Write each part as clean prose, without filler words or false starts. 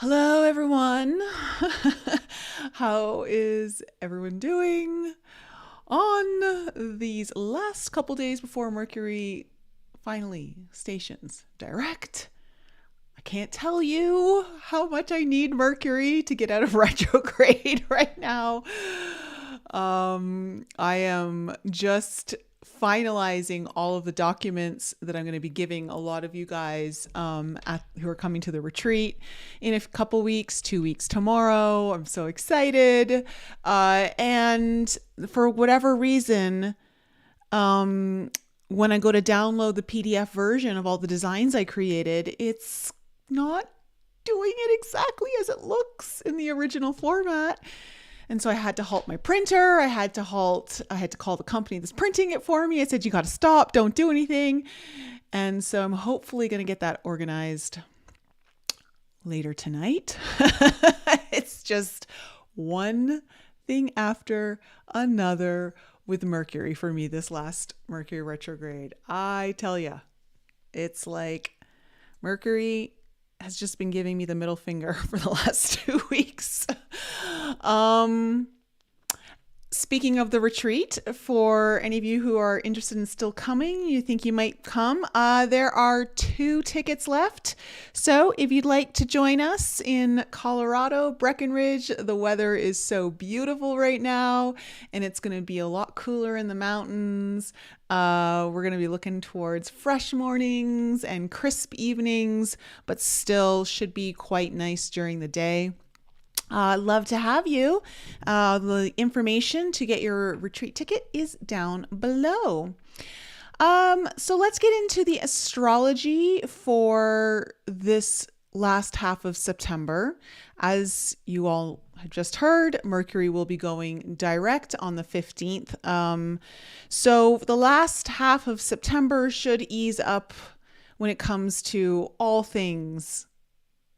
Hello, everyone. How is everyone doing on these last couple days before Mercury finally stations direct? I can't tell you how much I need Mercury to get out of retrograde right now. I am just finalizing all of the documents that I'm going to be giving a lot of you guys who are coming to the retreat in a couple weeks, 2 weeks tomorrow. I'm so excited. And for whatever reason, when I go to download the PDF version of all the designs I created, it's not doing it exactly as it looks in the original format. And so I had to halt my printer. I had to call the company that's printing it for me. I said, you got to stop, don't do anything. And so I'm hopefully going to get that organized later tonight. It's just one thing after another with Mercury for me this last Mercury retrograde. I tell you, it's like Mercury has just been giving me the middle finger for the last 2 weeks. Speaking of the retreat, for any of you who are interested in still coming, you think you might come, there are 2 tickets left. So if you'd like to join us in Colorado, Breckenridge, the weather is so beautiful right now, and it's going to be a lot cooler in the mountains. We're going to be looking towards fresh mornings and crisp evenings, but still should be quite nice during the day. Love to have you. The information to get your retreat ticket is down below. So let's get into the astrology for this last half of September. As you all have just heard, Mercury will be going direct on the 15th. So the last half of September should ease up when it comes to all things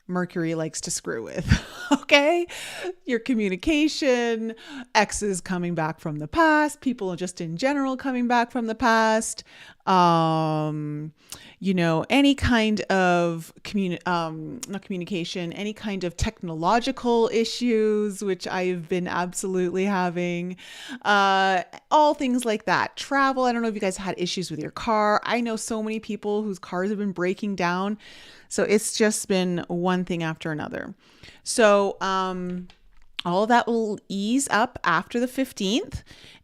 Mercury likes to screw with. Okay? Your communication, exes coming back from the past, people just in general coming back from the past, any kind of not communication, any kind of technological issues, which I've been absolutely having, all things like that. Travel. I don't know if you guys had issues with your car. I know so many people whose cars have been breaking down. So it's just been one thing after another. So all of that will ease up after the 15th.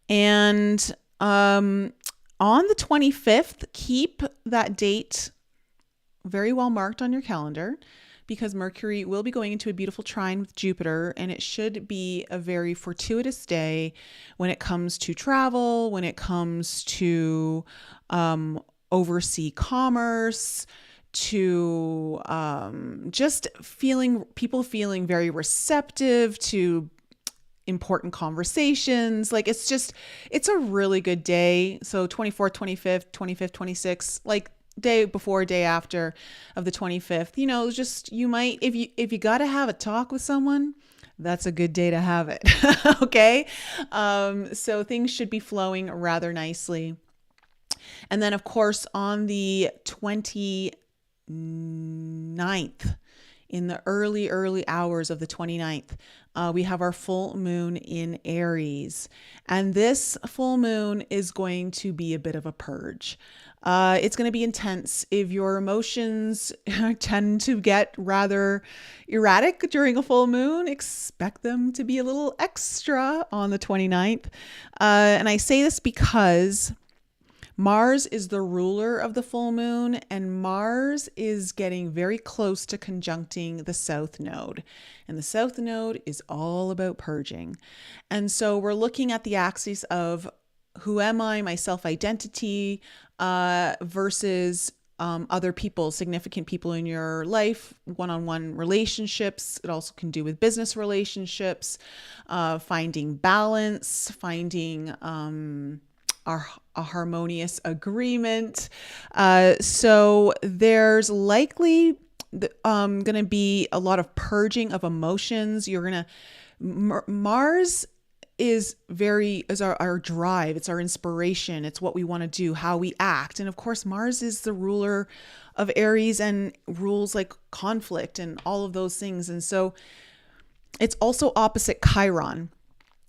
And on the 25th, keep that date very well marked on your calendar, because Mercury will be going into a beautiful trine with Jupiter, and it should be a very fortuitous day when it comes to travel, when it comes to overseas commerce, to just people feeling very receptive to important conversations. Like it's a really good day. So 24th, 25th, 26th, like day before, day after of the 25th, just you might, if you got to have a talk with someone, that's a good day to have it. Okay. So things should be flowing rather nicely. And then of course on the 29th, in the early hours of the 29th, we have our full moon in Aries. And this full moon is going to be a bit of a purge. It's going to be intense. If your emotions tend to get rather erratic during a full moon, expect them to be a little extra on the 29th. And I say this because Mars is the ruler of the full moon, and Mars is getting very close to conjuncting the South Node. And the South Node is all about purging. And so we're looking at the axis of who am I, my self-identity, versus other people, significant people in your life, one-on-one relationships. It also can do with business relationships, finding balance, finding a harmonious agreement. So there's likely going to be a lot of purging of emotions. Mars is our drive. It's our inspiration. It's what we want to do, how we act. And of course, Mars is the ruler of Aries and rules like conflict and all of those things. And so it's also opposite Chiron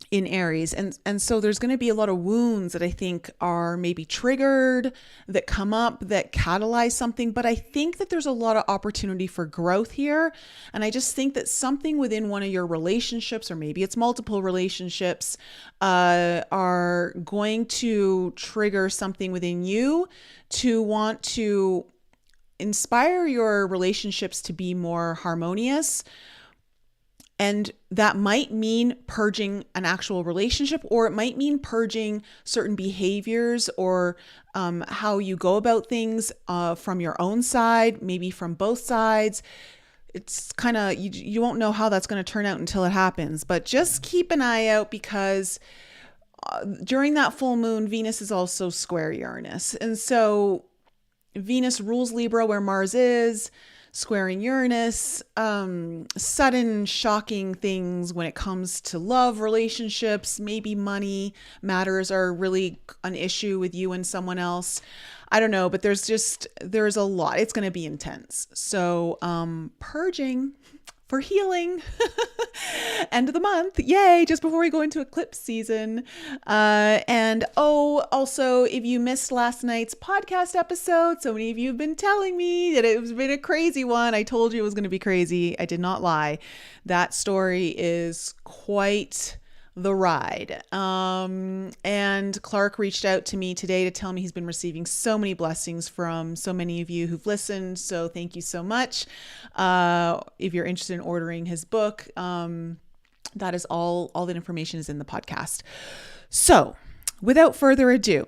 in Aries. And so there's going to be a lot of wounds that I think are maybe triggered, that come up, that catalyze something. But I think that there's a lot of opportunity for growth here. And I just think that something within one of your relationships, or maybe it's multiple relationships, are going to trigger something within you to want to inspire your relationships to be more harmonious. And that might mean purging an actual relationship, or it might mean purging certain behaviors or how you go about things from your own side, maybe from both sides. It's kind of, you won't know how that's going to turn out until it happens. But just keep an eye out, because during that full moon, Venus is also square Uranus. And so Venus rules Libra, where Mars is squaring Uranus. Sudden shocking things when it comes to love, relationships, maybe money matters are really an issue with you and someone else. I don't know, but there's a lot. It's going to be intense. So purging for healing. End of the month. Yay. Just before we go into eclipse season. And also, if you missed last night's podcast episode, so many of you have been telling me that it's been a crazy one. I told you it was going to be crazy. I did not lie. That story is quite the ride. And Clark reached out to me today to tell me he's been receiving so many blessings from so many of you who've listened. So thank you so much. If you're interested in ordering his book, that is all that information is in the podcast. So without further ado,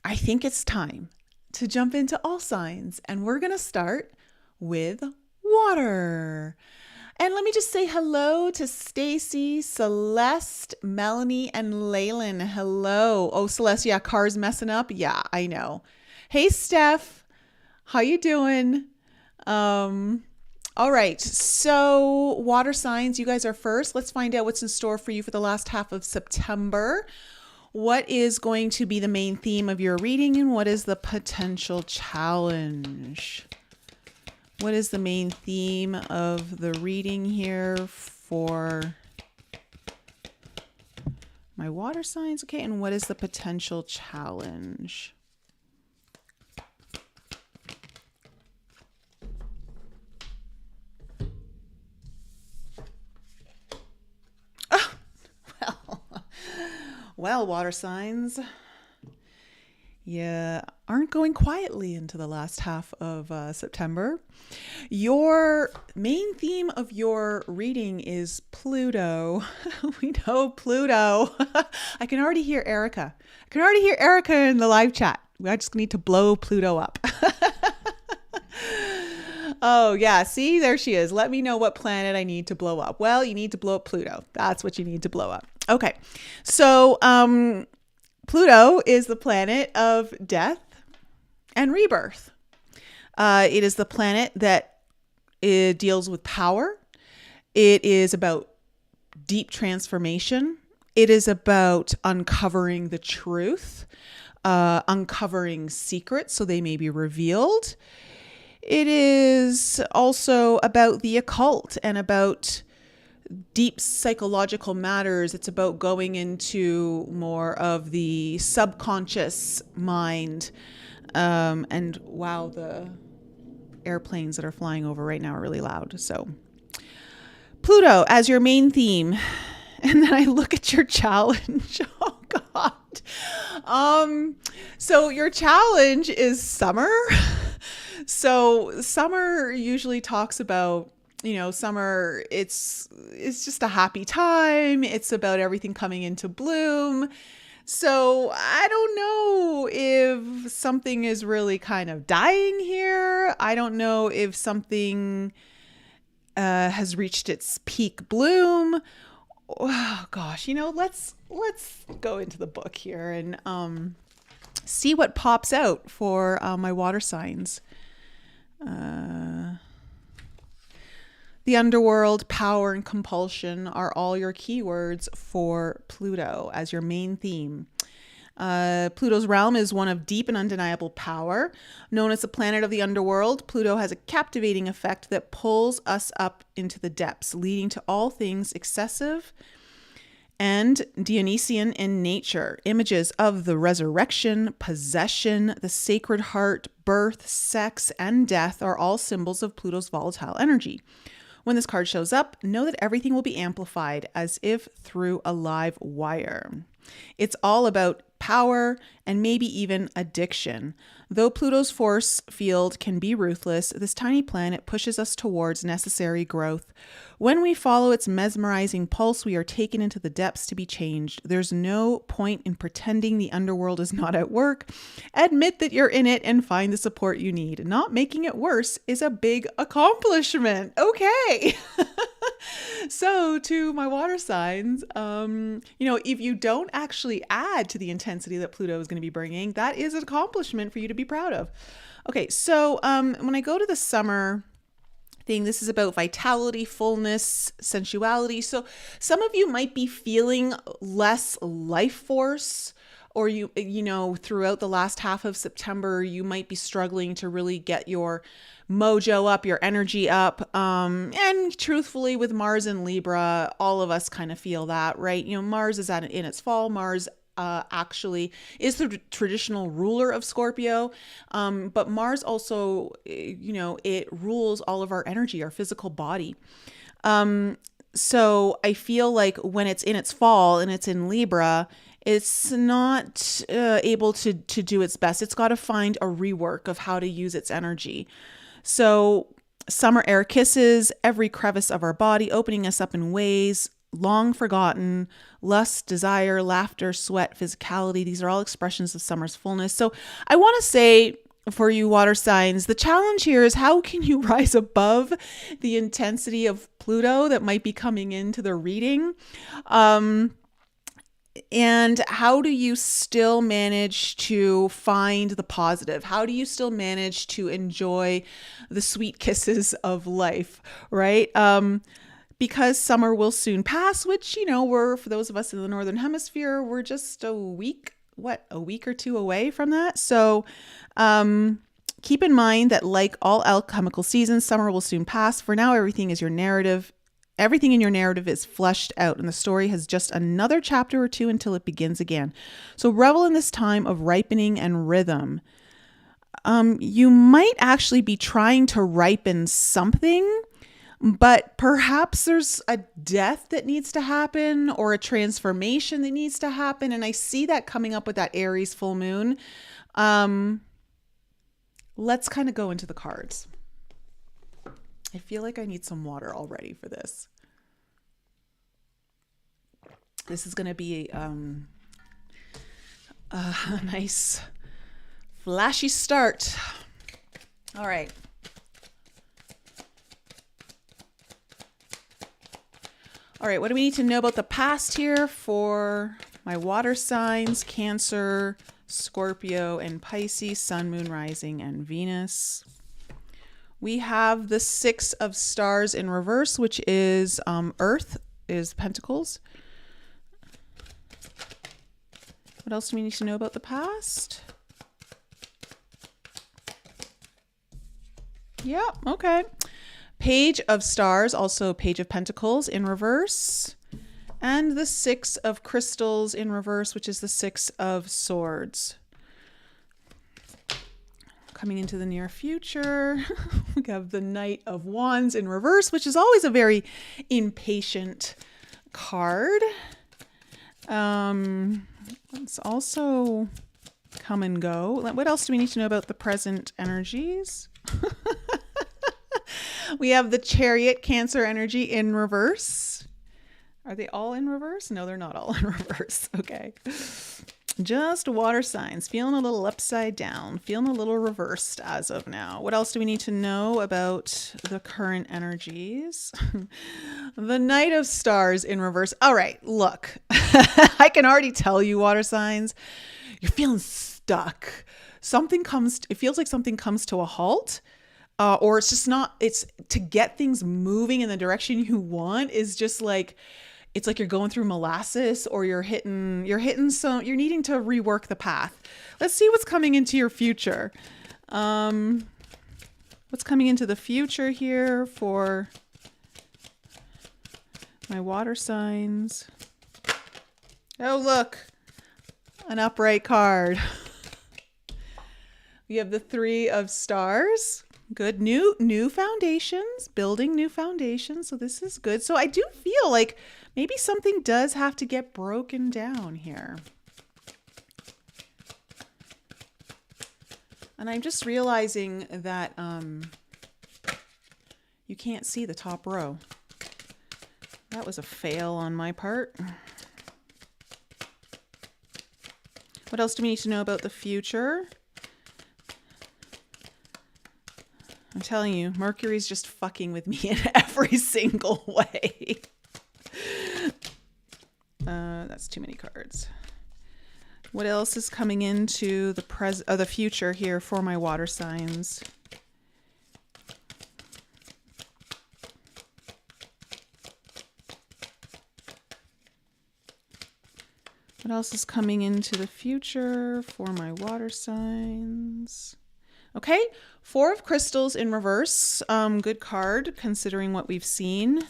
I think it's time to jump into all signs, and we're going to start with water. And let me just say hello to Stacy, Celeste, Melanie, and Leyland. Hello. Oh, Celeste, yeah, car's messing up. Yeah, I know. Hey, Steph, how you doing? All right. So water signs, you guys are first. Let's find out what's in store for you for the last half of September. What is going to be the main theme of your reading, and what is the potential challenge? What is the main theme of the reading here for my water signs? Okay, and what is the potential challenge? Oh, well, water signs. You aren't going quietly into the last half of September. Your main theme of your reading is Pluto. We know Pluto. I can already hear Erica. In the live chat. I just need to blow Pluto up. Oh, yeah. See, there she is. Let me know what planet I need to blow up. Well, you need to blow up Pluto. That's what you need to blow up. Okay. So, Pluto is the planet of death and rebirth. It is the planet that deals with power. It is about deep transformation. It is about uncovering the truth, uncovering secrets so they may be revealed. It is also about the occult and about deep psychological matters. It's about going into more of the subconscious mind. And wow, the airplanes that are flying over right now are really loud. So Pluto as your main theme. And then I look at your challenge. Oh God. So your challenge is summer. So summer usually talks about, summer, it's just a happy time. It's about everything coming into bloom. So I don't know if something is really kind of dying here. I don't know if something has reached its peak bloom. Oh gosh, let's go into the book here and see what pops out for my water signs. The underworld, power, and compulsion are all your keywords for Pluto as your main theme. Pluto's realm is one of deep and undeniable power. Known as the planet of the underworld, Pluto has a captivating effect that pulls us up into the depths, leading to all things excessive and Dionysian in nature. Images of the resurrection, possession, the sacred heart, birth, sex, and death are all symbols of Pluto's volatile energy. When this card shows up, know that everything will be amplified as if through a live wire. It's all about power and maybe even addiction. Though Pluto's force field can be ruthless, this tiny planet pushes us towards necessary growth. When we follow its mesmerizing pulse, we are taken into the depths to be changed. There's no point in pretending the underworld is not at work. Admit that you're in it and find the support you need. Not making it worse is a big accomplishment. Okay. So to my water signs, if you don't actually add to the intensity that Pluto is going to be bringing, that is an accomplishment for you to be proud of. Okay, so when I go to the summer thing, this is about vitality, fullness, sensuality. So some of you might be feeling less life force, or throughout the last half of September, you might be struggling to really get your mojo up, your energy up. And truthfully, with Mars in Libra, all of us kind of feel that, right? Mars is in its fall. Mars actually is the traditional ruler of Scorpio. But Mars also, it rules all of our energy, our physical body. So I feel like when it's in its fall and it's in Libra, it's not able to do its best. It's got to find a rework of how to use its energy. So summer air kisses every crevice of our body, opening us up in ways long forgotten. Lust, desire, laughter, sweat, physicality. These are all expressions of summer's fullness. So I want to say, for you water signs, the challenge here is how can you rise above the intensity of Pluto that might be coming into the reading? And how do you still manage to find the positive? How do you still manage to enjoy the sweet kisses of life, right? Because summer will soon pass, which, for those of us in the Northern Hemisphere, we're just a week or two away from that. So keep in mind that like all alchemical seasons, summer will soon pass. For now, everything in your narrative is fleshed out, and the story has just another chapter or two until it begins again. So revel in this time of ripening and rhythm. You might actually be trying to ripen something, but perhaps there's a death that needs to happen or a transformation that needs to happen. And I see that coming up with that Aries full moon. Let's kind of go into the cards. I feel like I need some water already for this. This is going to be a nice flashy start. All right. All right, what do we need to know about the past here for my water signs, Cancer, Scorpio, and Pisces, Sun, Moon, Rising, and Venus? We have the Six of Stars in reverse, which is Earth, is Pentacles. What else do we need to know about the past? Yeah, okay. Page of Stars, also Page of Pentacles in reverse. And the Six of Crystals in reverse, which is the Six of Swords. Coming into the near future, we have the Knight of Wands in reverse, which is always a very impatient card. Let's also come and go. What else do we need to know about the present energies? We have the Chariot, Cancer energy in reverse. Are they all in reverse? No, they're not all in reverse. Okay. Just water signs, feeling a little upside down, feeling a little reversed as of now. What else do we need to know about the current energies? The Knight of Stars in reverse. All right, look, I can already tell you, water signs, you're feeling stuck. It feels like something comes to a halt. or it's just not, it's to get things moving in the direction you want is just like, it's like you're going through molasses, or you're hitting some, you're needing to rework the path. Let's see what's coming into your future. What's coming into the future here for my water signs? Oh, look, an upright card. We have the 3 of stars. Good. New foundations, building new foundations. So this is good. So I do feel like maybe something does have to get broken down here. And I'm just realizing that you can't see the top row. That was a fail on my part. What else do we need to know about the future? I'm telling you, Mercury's just fucking with me in every single way. That's too many cards. What else is coming into the future here for my water signs? What else is coming into the future for my water signs? Okay, 4 of crystals in reverse. Good card considering what we've seen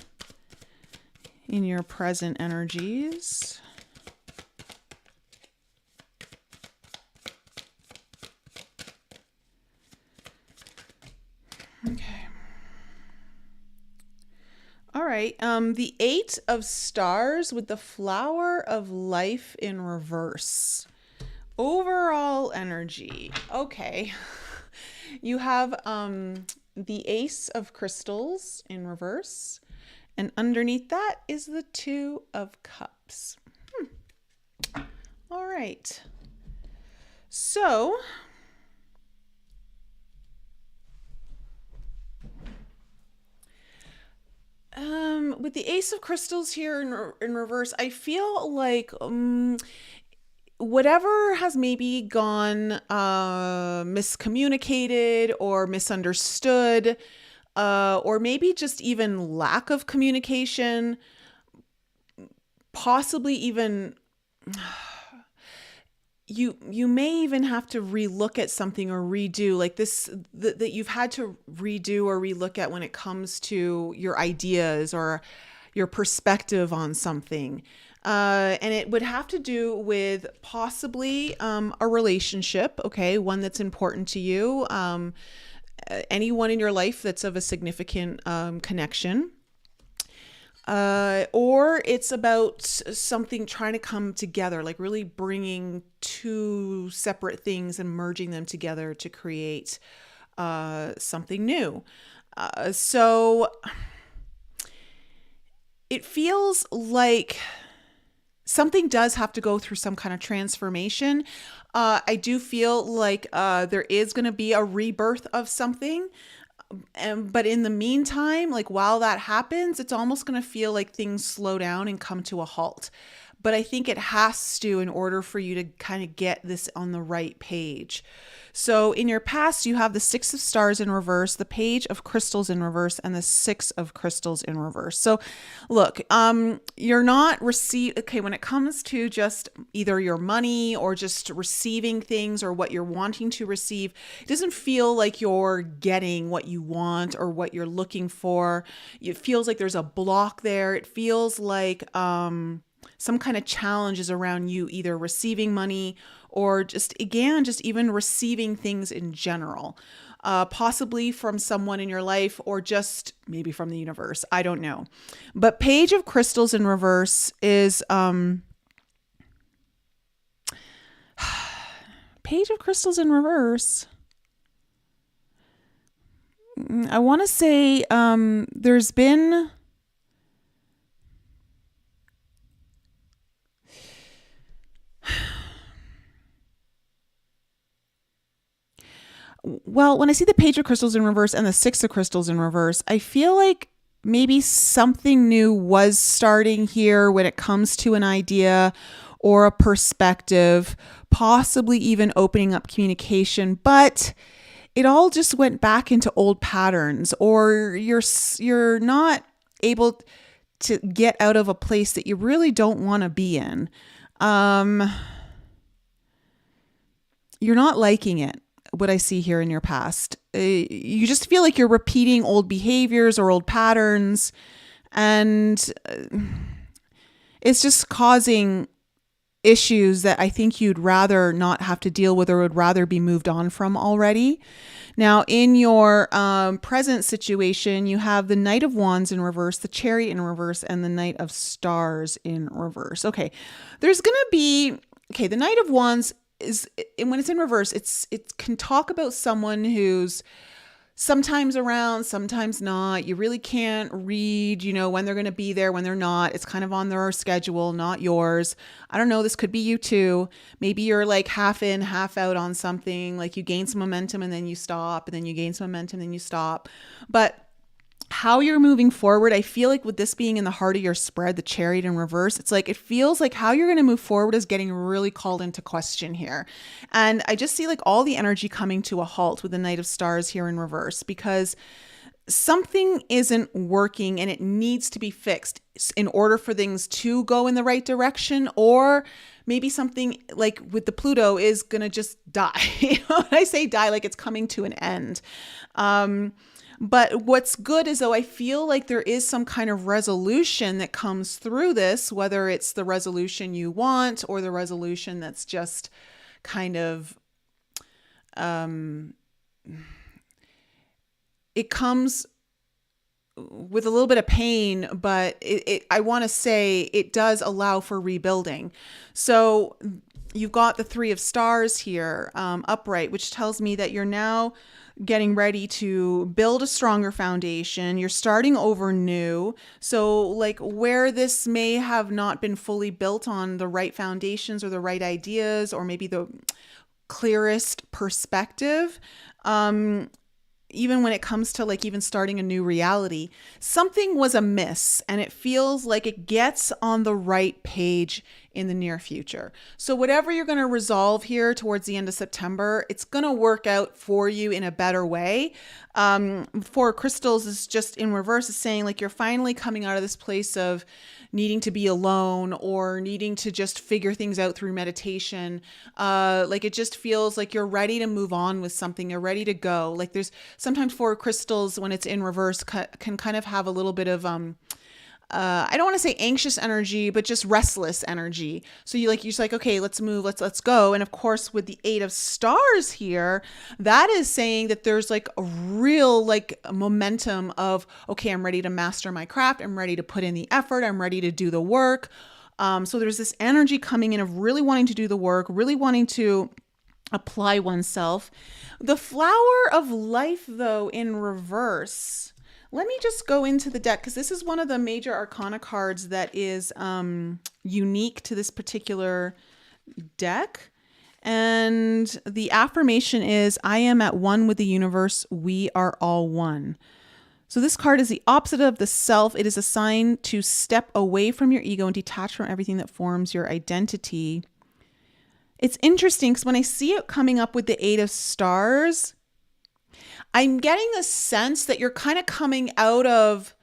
in your present energies. Okay. All right. The 8 of stars with the flower of life in reverse. Overall energy. Okay. You have the Ace of Crystals in reverse, and underneath that is the 2 of Cups. All right. So with the Ace of Crystals here in reverse, I feel like whatever has maybe gone miscommunicated or misunderstood, or maybe just even lack of communication, possibly even you may even have to relook at something or redo like this that you've had to redo or relook at when it comes to your ideas or your perspective on something. And it would have to do with possibly a relationship, okay, one that's important to you, anyone in your life that's of a significant connection. Or it's about something trying to come together, like really bringing 2 separate things and merging them together to create something new. So it feels like something does have to go through some kind of transformation. I do feel like there is going to be a rebirth of something. But in the meantime, like while that happens, it's almost going to feel like things slow down and come to a halt. But I think it has to in order for you to kind of get this on the right page. So in your past, you have the 6 of stars in reverse, the Page of Crystals in reverse, and the 6 of Crystals in reverse. So look, you're not okay, when it comes to just either your money or just receiving things or what you're wanting to receive, it doesn't feel like you're getting what you want or what you're looking for. It feels like there's a block there. It feels like some kind of challenges around you either receiving money or just even receiving things in general, possibly from someone in your life or just maybe from the universe. I don't know. But Page of Crystals in reverse is Page of Crystals in reverse. I want to say there's been well, when I see the Page of Crystals in reverse and the 6 of Crystals in reverse, I feel like maybe something new was starting here when it comes to an idea or a perspective, possibly even opening up communication. But it all just went back into old patterns, or you're not able to get out of a place that you really don't want to be in. You're not liking it, what I see here in your past. You just feel like you're repeating old behaviors or old patterns, and it's just causing issues that I think you'd rather not have to deal with, or would rather be moved on from already. Now, in your present situation, you have the Knight of Wands in reverse, the Chariot in reverse, and the Knight of Stars in reverse. Okay, there's going to be, the Knight of Wands is, when it's in reverse, it can talk about someone who's sometimes around, sometimes not. You really can't read, when they're going to be there, when they're not. It's kind of on their schedule, not yours. I don't know. This could be you too. Maybe you're like half in, half out on something. Like you gain some momentum and then you stop, and then you gain some momentum and then you stop. But how you're moving forward, I feel like with this being in the heart of your spread, the Chariot in reverse, it's like, it feels like how you're going to move forward is getting really called into question here. And I just see like all the energy coming to a halt with the Knight of Stars here in reverse, because something isn't working and it needs to be fixed in order for things to go in the right direction. Or maybe something like with the Pluto is going to just die. When I say die, like it's coming to an end. But what's good is, though, I feel like there is some kind of resolution that comes through this, whether it's the resolution you want or the resolution that's just kind of, it comes with a little bit of pain, but I want to say it does allow for rebuilding. So you've got the Three of Stars here, upright, which tells me that you're now getting ready to build a stronger foundation. You're starting over new. So like where this may have not been fully built on the right foundations or the right ideas, or maybe the clearest perspective, even when it comes to like even starting a new reality, something was amiss, and it feels like it gets on the right page in the near future. So whatever you're going to resolve here towards the end of September, it's going to work out for you in a better way. Four Crystals is just in reverse, is saying like you're finally coming out of this place of needing to be alone or needing to just figure things out through meditation. Like it just feels like you're ready to move on with something. You're ready to go. Like there's sometimes Four Crystals, when it's in reverse, can kind of have a little bit of I don't want to say anxious energy, but just restless energy. So you're just like, okay, let's move, let's go. And of course, with the Eight of Stars here, that is saying that there's like a real like momentum of, okay, I'm ready to master my craft. I'm ready to put in the effort. I'm ready to do the work. So there's this energy coming in of really wanting to do the work, really wanting to apply oneself. The Flower of Life, though, in reverse. Let me just go into the deck, because this is one of the major arcana cards that is unique to this particular deck. And the affirmation is, I am at one with the universe. We are all one. So this card is the opposite of the self. It is a sign to step away from your ego and detach from everything that forms your identity. It's interesting because when I see it coming up with the Eight of Stars, I'm getting the sense that you're kind of coming out of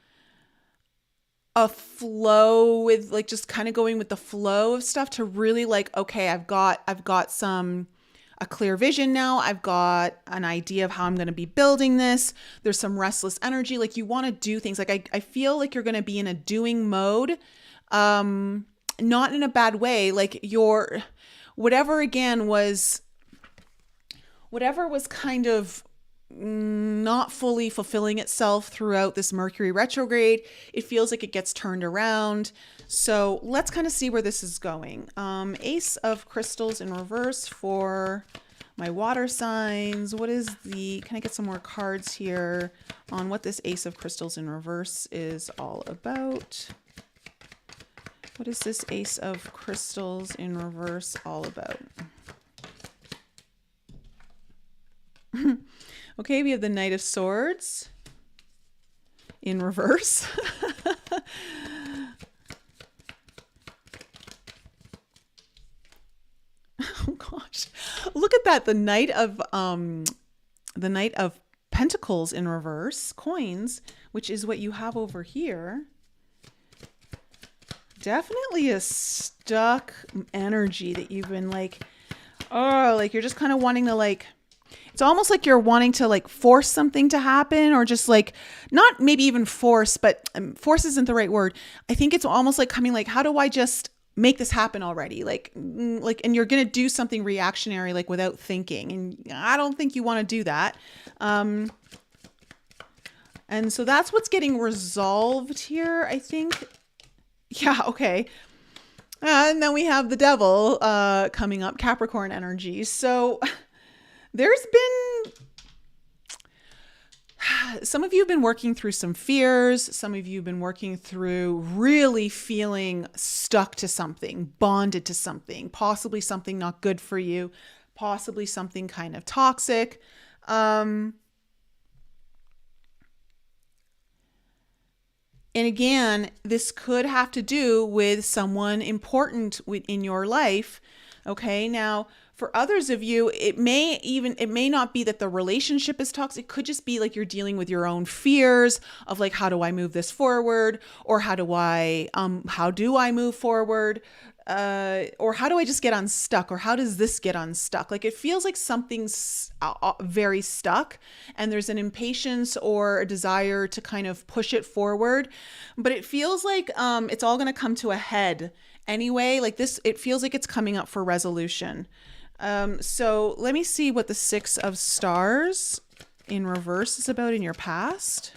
a flow with like just kind of going with the flow of stuff to really like, okay, I've got a clear vision now. I've got an idea of how I'm going to be building this. There's some restless energy. Like you want to do things. Like I feel like you're going to be in a doing mode, not in a bad way. Like whatever was kind of not fully fulfilling itself throughout this Mercury retrograde, it feels like it gets turned around. So let's kind of see where this is going. Ace of Crystals in reverse for my water signs. Can I get some more cards here on what this Ace of Crystals in reverse is all about? What is this Ace of Crystals in reverse all about? Okay, we have the Knight of Swords in reverse. Oh gosh. Look at that. The Knight of the Knight of Pentacles in reverse, coins, which is what you have over here. Definitely a stuck energy that you've been like, oh, like you're just kind of wanting to like, it's almost like you're wanting to like force something to happen, or just like, not maybe even force, but force isn't the right word. I think it's almost like coming like, how do I just make this happen already? Like, and you're going to do something reactionary, like without thinking. And I don't think you want to do that. And so that's what's getting resolved here, I think. Yeah. Okay. And then we have the devil coming up, Capricorn energy. So there's been, some of you have been working through some fears. Some of you have been working through really feeling stuck to something, bonded to something, possibly something not good for you, possibly something kind of toxic. And again, this could have to do with someone important in your life. Okay. Now, for others of you, it may not be that the relationship is toxic. It could just be like you're dealing with your own fears of like, how do I move this forward? Or how do I move forward? Or how do I just get unstuck? Or how does this get unstuck? Like it feels like something's very stuck, and there's an impatience or a desire to kind of push it forward. But it feels like it's all going to come to a head anyway. Like this, it feels like it's coming up for resolution. So let me see what the Six of Stars in reverse is about in your past.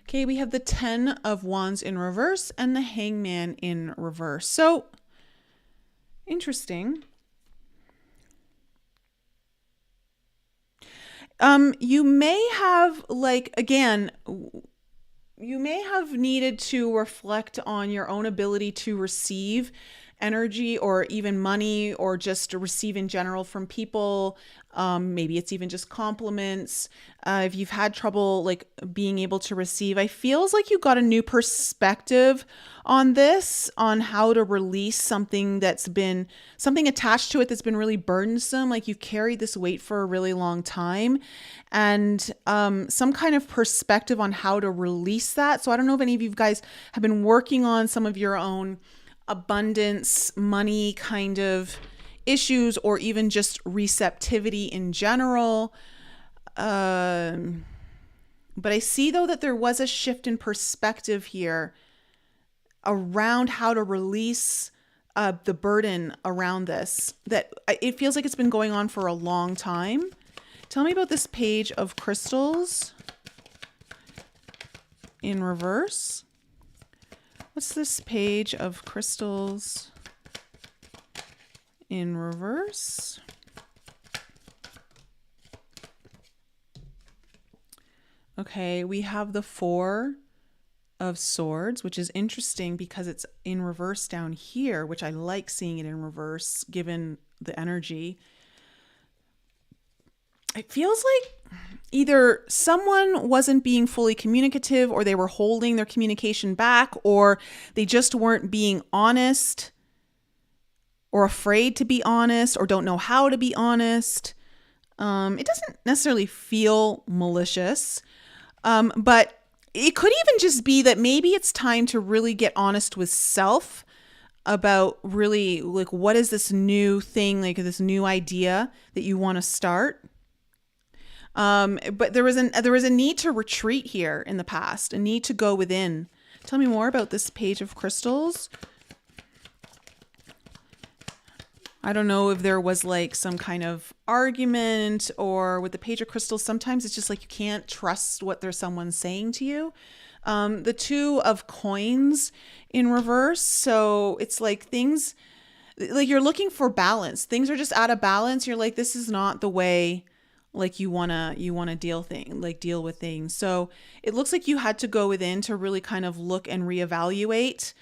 Okay, we have the Ten of Wands in reverse and the Hangman in reverse. So, interesting. You may have, like, again, you may have needed to reflect on your own ability to receive energy or even money, or just to receive in general from people. Maybe it's even just compliments. If you've had trouble like being able to receive, I feels like you got a new perspective on this, on how to release something that's been something attached to it that's been really burdensome. Like you've carried this weight for a really long time, and some kind of perspective on how to release that. So I don't know if any of you guys have been working on some of your own abundance, money kind of issues, or even just receptivity in general. But I see though that there was a shift in perspective here around how to release the burden around this, that it feels like it's been going on for a long time. Tell me about this Page of Crystals in reverse. What's this Page of Crystals in reverse? Okay, we have the Four of Swords, which is interesting because it's in reverse down here, which I like seeing it in reverse given the energy. It feels like either someone wasn't being fully communicative, or they were holding their communication back, or they just weren't being honest, or afraid to be honest, or don't know how to be honest. It doesn't necessarily feel malicious, but it could even just be that maybe it's time to really get honest with self about really like, what is this new thing, like this new idea that you want to start. But there was a need to retreat here in the past, a need to go within. Tell me more about this Page of Crystals. I don't know if there was like some kind of argument, or with the Page of Crystals, sometimes it's just like you can't trust what there's someone saying to you. The Two of Coins in reverse. So it's like things like you're looking for balance. Things are just out of balance. You're like, this is not the way like you want to deal with things. So it looks like you had to go within to really kind of look and reevaluate.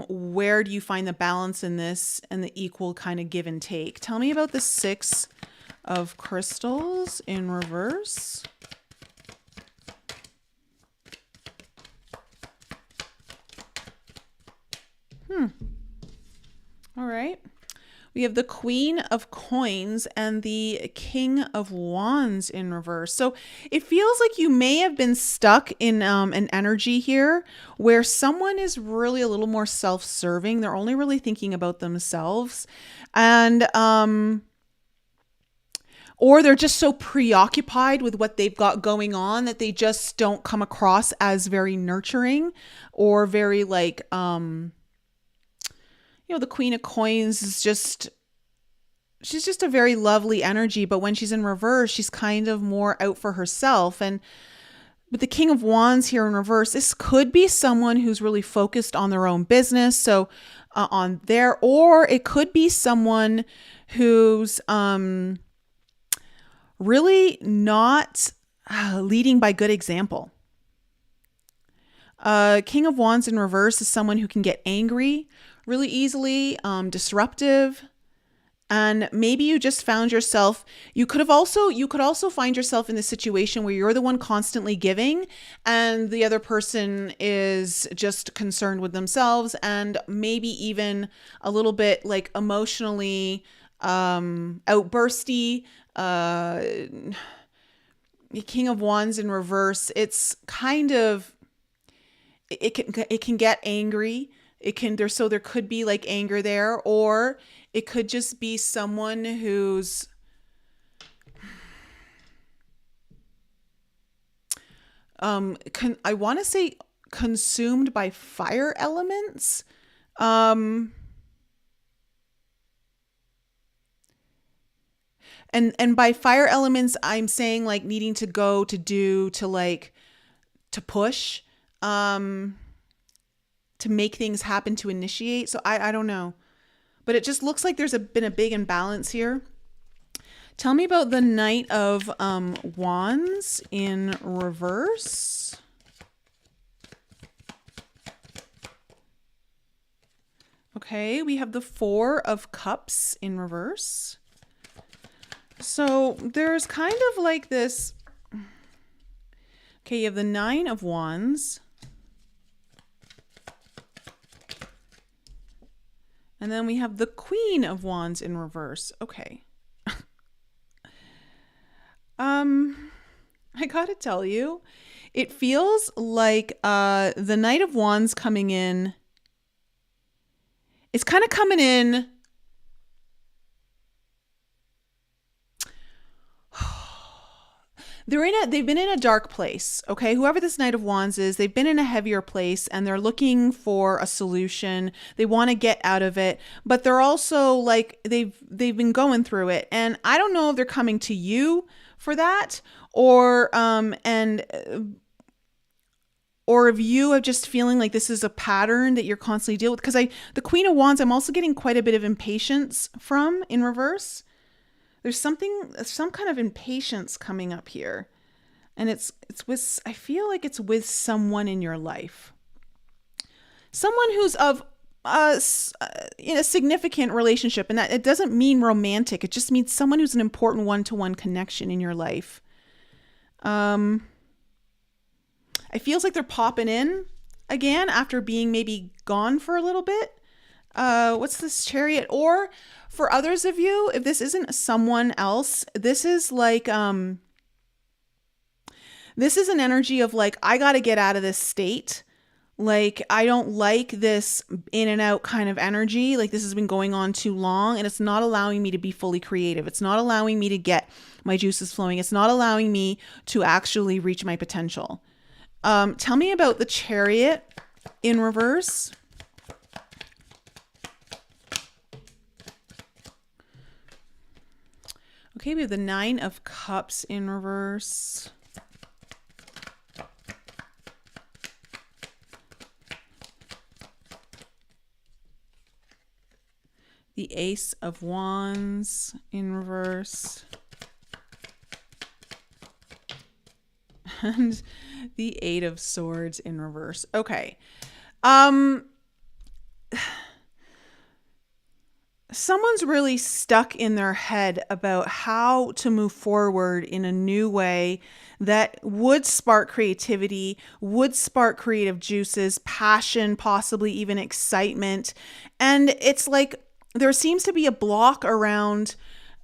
Where do you find the balance in this and the equal kind of give and take? Tell me about the Six of Crystals in reverse. All right. We have the Queen of Coins and the King of Wands in reverse. So it feels like you may have been stuck in an energy here where someone is really a little more self-serving. They're only really thinking about themselves. And or they're just so preoccupied with what they've got going on that they just don't come across as very nurturing or very like the Queen of Coins is she's just a very lovely energy, but when she's in reverse, she's kind of more out for herself. And with the King of Wands here in reverse, this could be someone who's really focused on their own business. So or it could be someone who's really not leading by good example. King of Wands in reverse is someone who can get angry really easily, disruptive. And maybe you just found yourself, you could also find yourself in the situation where you're the one constantly giving and the other person is just concerned with themselves and maybe even a little bit like emotionally outbursty. King of Wands in reverse, it's kind of, it can get angry. There could be like anger there, or it could just be someone who's I want to say consumed by fire elements. And by fire elements, I'm saying like needing to go to do to push. To make things happen, to initiate. So I don't know, but it just looks like there's been a big imbalance here. Tell me about the Knight of Wands in reverse. Okay, we have the Four of Cups in reverse. So there's kind of like this. Okay, you have the Nine of Wands. And then we have the Queen of Wands in reverse. Okay. I gotta tell you, it feels like the Knight of Wands coming in. It's kind of coming in. They've been in a dark place, okay? Whoever this Knight of Wands is, they've been in a heavier place and they're looking for a solution. They want to get out of it, but they're also like they've been going through it. And I don't know if they're coming to you for that or if you are just feeling like this is a pattern that you're constantly dealing with. Because the Queen of Wands, I'm also getting quite a bit of impatience from in reverse. There's some kind of impatience coming up here. And it's with, I feel like it's with someone in your life. Someone who's in a significant relationship. And that it doesn't mean romantic. It just means someone who's an important one-to-one connection in your life. It feels like they're popping in again after being maybe gone for a little bit. What's this Chariot? Or for others of you, if this isn't someone else, this is like, this is an energy of like, I got to get out of this state. Like, I don't like this in and out kind of energy. Like, this has been going on too long and it's not allowing me to be fully creative. It's not allowing me to get my juices flowing. It's not allowing me to actually reach my potential. Tell me about the Chariot in reverse. Okay, we have the Nine of Cups in reverse. The Ace of Wands in reverse. And the Eight of Swords in reverse. Okay. someone's really stuck in their head about how to move forward in a new way that would spark creativity, would spark creative juices, passion, possibly even excitement. And it's like there seems to be a block around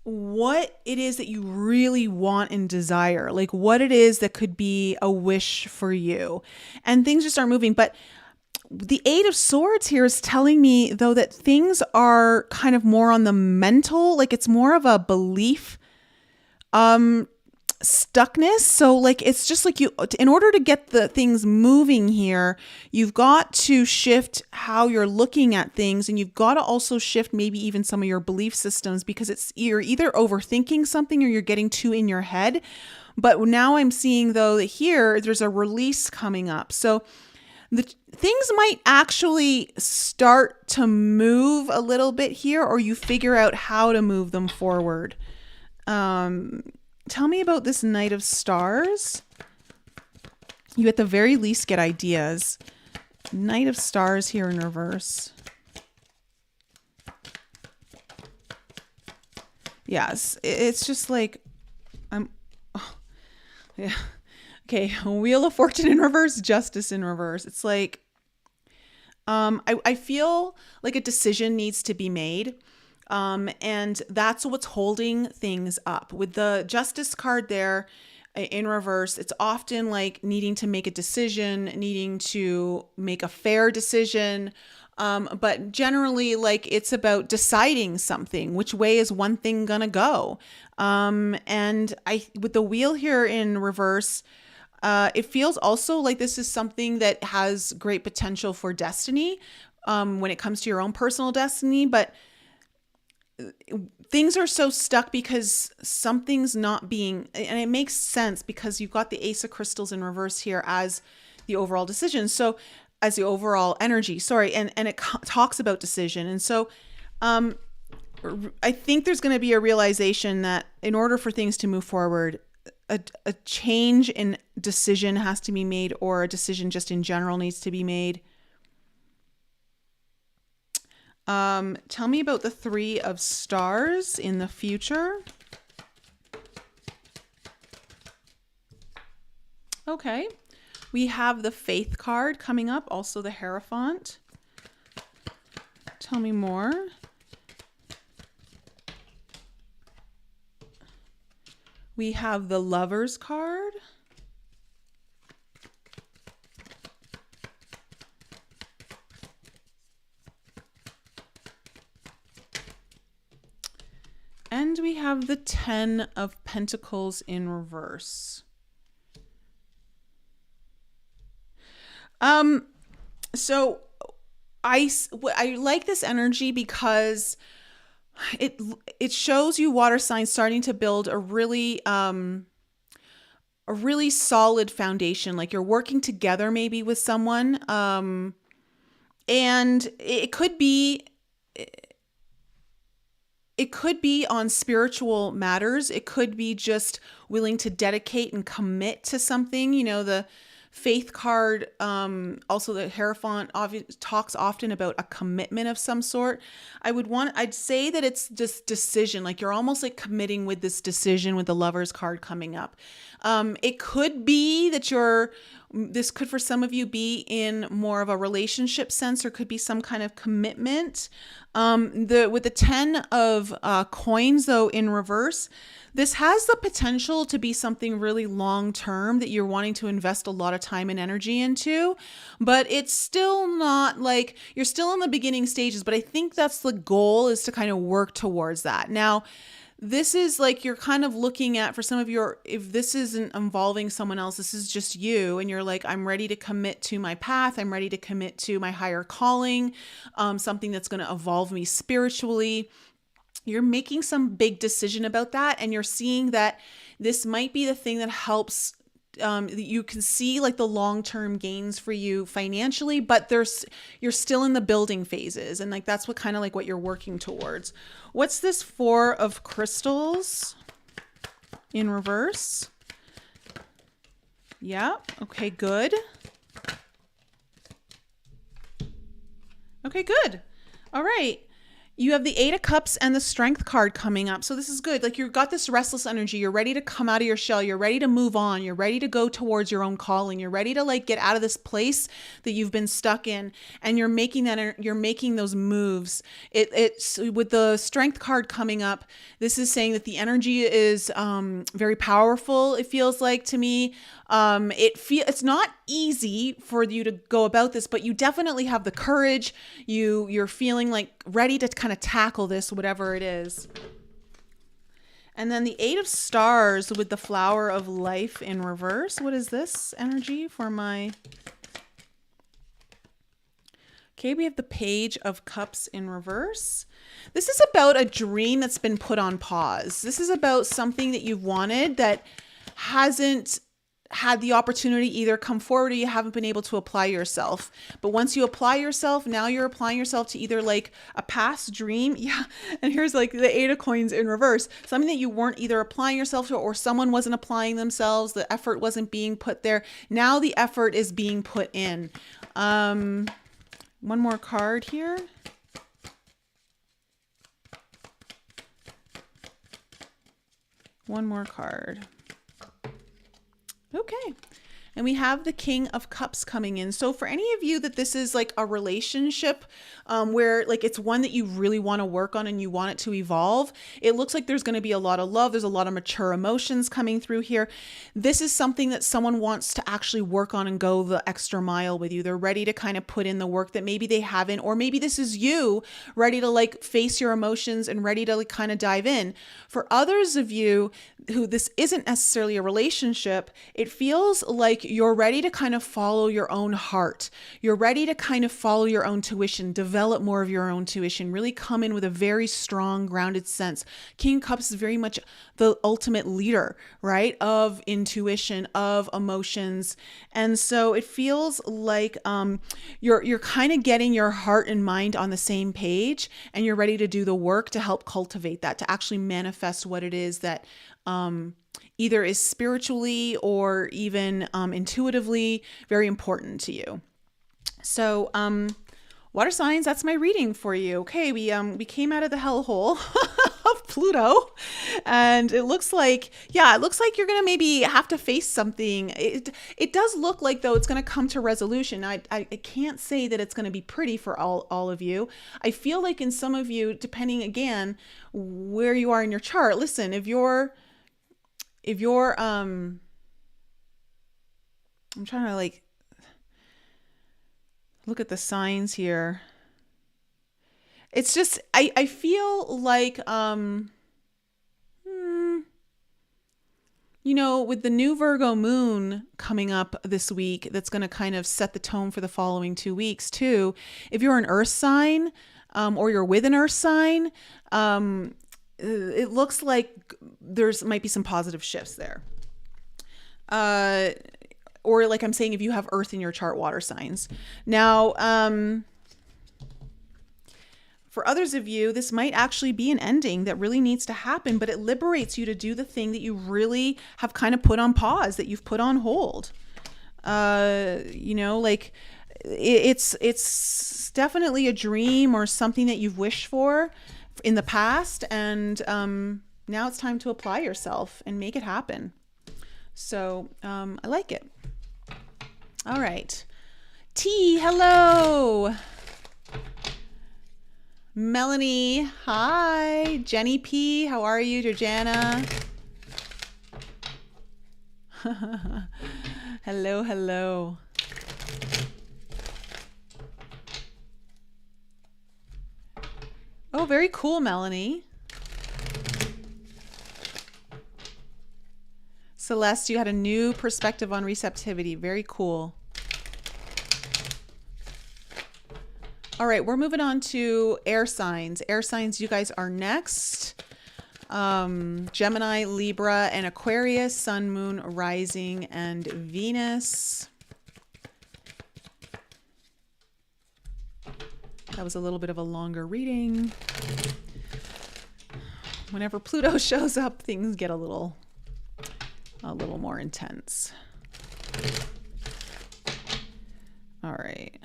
what it is that you really want and desire, like what it is that could be a wish for you. And things just aren't moving. But the Eight of Swords here is telling me, though, that things are kind of more on the mental, like it's more of a belief stuckness. So like it's just like you, in order to get the things moving here, you've got to shift how you're looking at things, and you've got to also shift maybe even some of your belief systems, because it's you're either overthinking something or you're getting too in your head. But now I'm seeing, though, that here there's a release coming up. So the things might actually start to move a little bit here, or you figure out how to move them forward. Tell me about this Knight of Stars. You at the very least get ideas. Knight of Stars here in reverse. Yes, it's just like, yeah. Okay, Wheel of Fortune in reverse, Justice in reverse. It's like, I feel like a decision needs to be made. And that's what's holding things up. With the Justice card there in reverse, it's often like needing to make a decision, needing to make a fair decision. But generally, like it's about deciding something. Which way is one thing gonna go? And with the wheel here in reverse, it feels also like this is something that has great potential for destiny when it comes to your own personal destiny. But things are so stuck because something's not being, and it makes sense because you've got the Ace of Crystals in reverse here as the overall decision. So as the overall energy, sorry. And it talks about decision. And so, I think there's going to be a realization that in order for things to move forward, a change in decision has to be made, or a decision just in general needs to be made. Tell me about the Three of Stars in the future. Okay. We have the Faith card coming up, also the Hierophant. Tell me more. We have the Lovers card. And we have the Ten of Pentacles in reverse. So I like this energy because it shows you water signs starting to build a really solid foundation. Like you're working together maybe with someone, and it could be on spiritual matters. It could be just willing to dedicate and commit to something. You know, the Faith card, also the Hierophant talks often about a commitment of some sort. I'd say that it's just decision. Like you're almost like committing with this decision with the Lovers card coming up. It could be that this could for some of you be in more of a relationship sense, or could be some kind of commitment. With the 10 of coins though in reverse, this has the potential to be something really long term that you're wanting to invest a lot of time and energy into, but it's still not like you're still in the beginning stages. But I think that's the goal, is to kind of work towards that. Now, this is like you're kind of looking at, for some of you, if this isn't involving someone else, this is just you, and you're like, I'm ready to commit to my path. I'm ready to commit to my higher calling, something that's going to evolve me spiritually. You're making some big decision about that, and you're seeing that this might be the thing that helps. You can see like the long-term gains for you financially, but you're still in the building phases, and like that's what you're working towards. What's this Four of Crystals in reverse? Yeah. Okay, good. Okay, good. All right. You have the Eight of Cups and the Strength card coming up. So this is good. Like you've got this restless energy. You're ready to come out of your shell. You're ready to move on. You're ready to go towards your own calling. You're ready to like get out of this place that you've been stuck in. And you're making those moves. It's with the Strength card coming up. This is saying that the energy is very powerful. It feels like to me. It's not easy for you to go about this, but you definitely have the courage. You're feeling like ready to kind of tackle this, whatever it is. And then the Eight of Stars with the Flower of Life in reverse. What is this energy for my... Okay, we have the Page of Cups in reverse. This is about a dream that's been put on pause. This is about something that you've wanted that hasn't had the opportunity either come forward or you haven't been able to apply yourself. But once you apply yourself, now you're applying yourself to either like a past dream. Yeah. And here's like the Eight of Coins in reverse. Something that you weren't either applying yourself to or someone wasn't applying themselves. The effort wasn't being put there. Now the effort is being put in. One more card here. One more card. Okay. And we have the King of Cups coming in. So for any of you that this is like a relationship where like it's one that you really want to work on and you want it to evolve, it looks like there's going to be a lot of love. There's a lot of mature emotions coming through here. This is something that someone wants to actually work on and go the extra mile with you. They're ready to kind of put in the work that maybe they haven't, or maybe this is you ready to like face your emotions and ready to like kind of dive in. For others of you who this isn't necessarily a relationship, it feels like you're ready to kind of follow your own heart. You're ready to kind of follow your own tuition, develop more of your own tuition, really come in with a very strong, grounded sense. King of Cups is very much the ultimate leader, right? Of intuition, of emotions. And so it feels like you're kind of getting your heart and mind on the same page, and you're ready to do the work to help cultivate that, to actually manifest what it is that either is spiritually or even intuitively very important to you. So water signs, that's my reading for you. Okay, we came out of the hellhole of Pluto, and it looks like you're gonna maybe have to face something. It does look like though it's gonna come to resolution. I can't say that it's gonna be pretty for all of you. I feel like in some of you, depending again where you are in your chart, listen, if you're I'm trying to like look at the signs here. It's just I feel like with the new Virgo moon coming up this week, that's going to kind of set the tone for the following 2 weeks too. If you're an earth sign or you're with an earth sign, it looks like might be some positive shifts there. Or like I'm saying, if you have earth in your chart, water signs. Now, for others of you, this might actually be an ending that really needs to happen, but it liberates you to do the thing that you really have kind of put on pause, that you've put on hold. Like it's definitely a dream or something that you've wished for in the past, and now it's time to apply yourself and make it happen. So I like it. All right. T, hello. Melanie, hi. Jenny P, how are you? Georgiana. Hello. Oh, very cool, Melanie. Celeste, you had a new perspective on receptivity. Very cool. All right, we're moving on to air signs. Air signs, you guys are next. Gemini, Libra, and Aquarius, Sun, Moon, Rising, and Venus. That was a little bit of a longer reading. Whenever Pluto shows up, things get a little more intense. All right.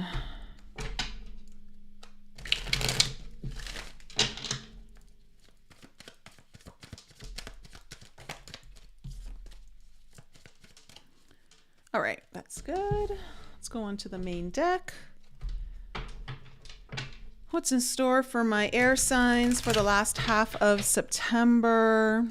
All right, that's good. Let's go on to the main deck. What's in store for my air signs for the last half of September?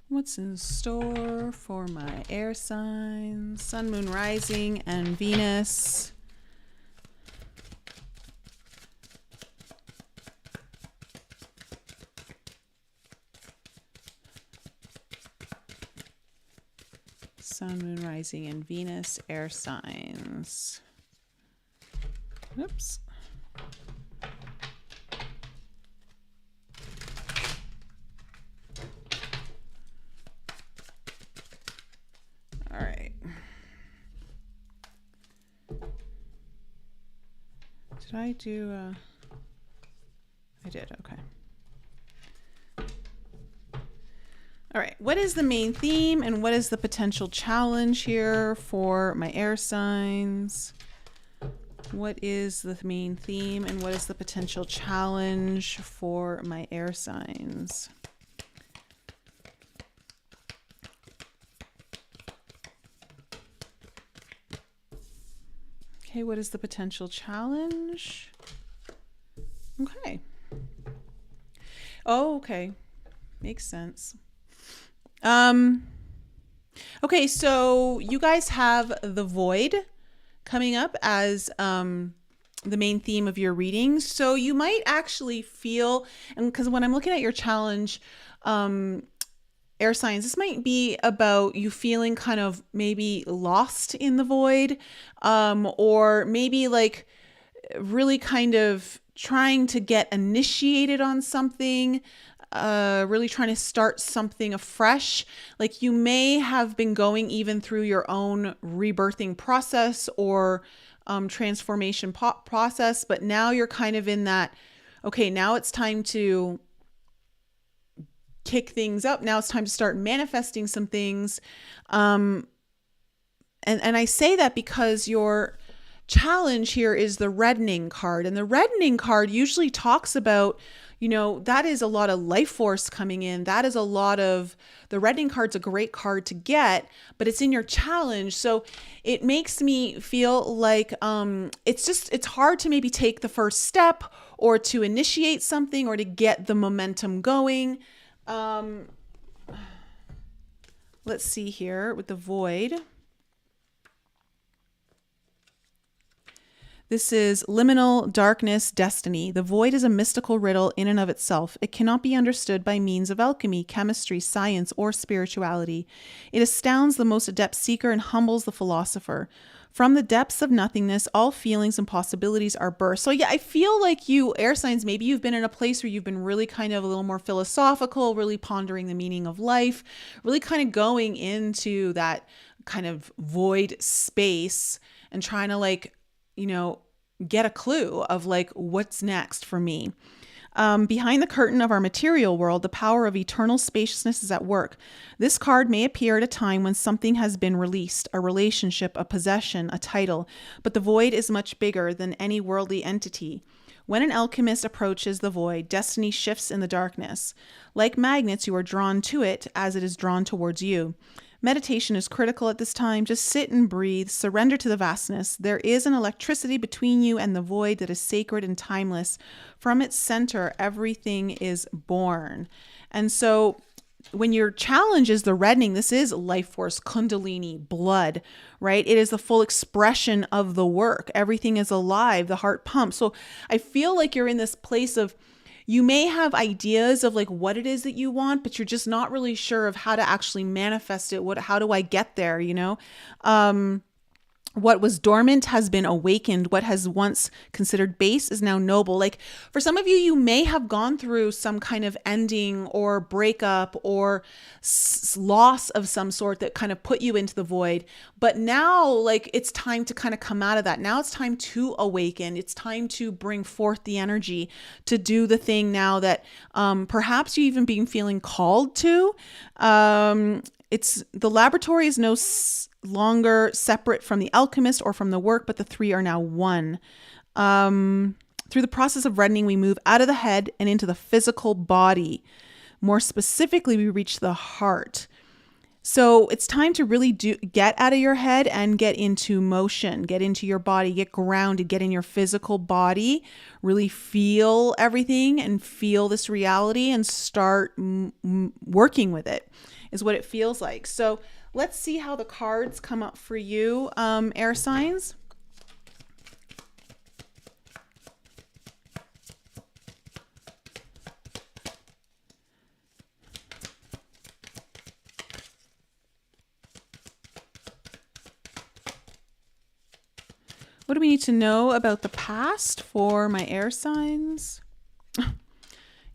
What's in store for my air signs? Sun, Moon, Rising, and Venus. Sun, Moon, Rising, and Venus, air signs. Oops. All right. Did I do, I did, okay. All right, what is the main theme and what is the potential challenge here for my air signs? What is the main theme and what is the potential challenge for my air signs? Okay, what is the potential challenge? Okay. Oh, okay. Makes sense. Okay, so you guys have the void coming up as the main theme of your reading. So you might actually feel, and because when I'm looking at your challenge, air signs, this might be about you feeling kind of maybe lost in the void, or maybe like really kind of trying to get initiated on something, really trying to start something afresh. Like you may have been going even through your own rebirthing process or transformation process, but now you're kind of in that, okay, now it's time to kick things up. Now it's time to start manifesting some things. And I say that because your challenge here is the reddening card, and the reddening card usually talks about, you know, that is a lot of life force coming in. That is a lot of, the reddening card's a great card to get, but it's in your challenge. So it makes me feel like it's hard to maybe take the first step or to initiate something or to get the momentum going. Let's see here with the void. This is liminal darkness destiny. The void is a mystical riddle in and of itself. It cannot be understood by means of alchemy, chemistry, science, or spirituality. It astounds the most adept seeker and humbles the philosopher. From the depths of nothingness, all feelings and possibilities are birthed. So yeah, I feel like you, air signs, maybe you've been in a place where you've been really kind of a little more philosophical, really pondering the meaning of life, really kind of going into that kind of void space and trying to like, you know, get a clue of like, what's next for me? Behind the curtain of our material world, the power of eternal spaciousness is at work. This card may appear at a time when something has been released, a relationship, a possession, a title, but the void is much bigger than any worldly entity. When an alchemist approaches the void, destiny shifts in the darkness. Like magnets, you are drawn to it as it is drawn towards you. Meditation is critical at this time. Just sit and breathe, surrender to the vastness. There is an electricity between you and the void that is sacred and timeless. From its center, everything is born. And so when your challenge is the reddening, this is life force, kundalini, blood, right? It is the full expression of the work. Everything is alive. The heart pumps. So I feel like you're in this place of, you may have ideas of like what it is that you want, but you're just not really sure of how to actually manifest it. How do I get there? You know, what was dormant has been awakened. What has once considered base is now noble. Like for some of you, you may have gone through some kind of ending or breakup or loss of some sort that kind of put you into the void. But now like it's time to kind of come out of that. Now it's time to awaken. It's time to bring forth the energy to do the thing now that perhaps you even been feeling called to. The laboratory is no longer separate from the alchemist or from the work, but the three are now one. Through the process of reddening, we move out of the head and into the physical body. More specifically, we reach the heart. So it's time to really get out of your head and get into motion, get into your body, get grounded, get in your physical body, really feel everything and feel this reality and start working with it is what it feels like. So let's see how the cards come up for you, air signs. What do we need to know about the past for my air signs?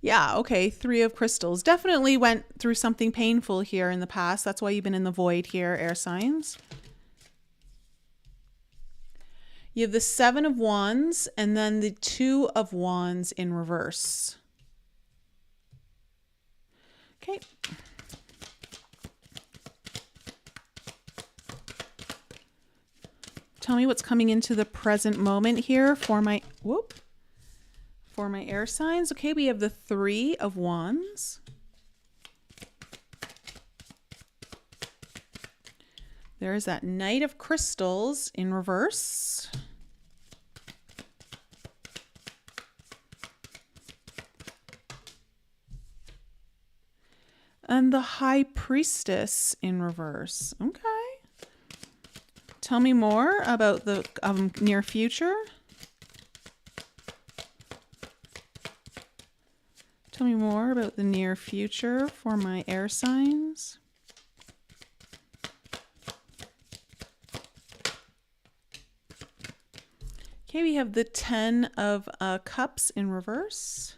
Yeah, okay, 3 of crystals. Definitely went through something painful here in the past. That's why you've been in the void here, air signs. You have the 7 of Wands and then the 2 of Wands in reverse. Okay. Tell me what's coming into the present moment here for my, for my air signs. Okay, we have the 3 of Wands. There is that Knight of Crystals in reverse. And the High Priestess in reverse. Okay. Tell me more about the near future. Tell me more about the near future for my air signs. Okay, we have the 10 of Cups in reverse.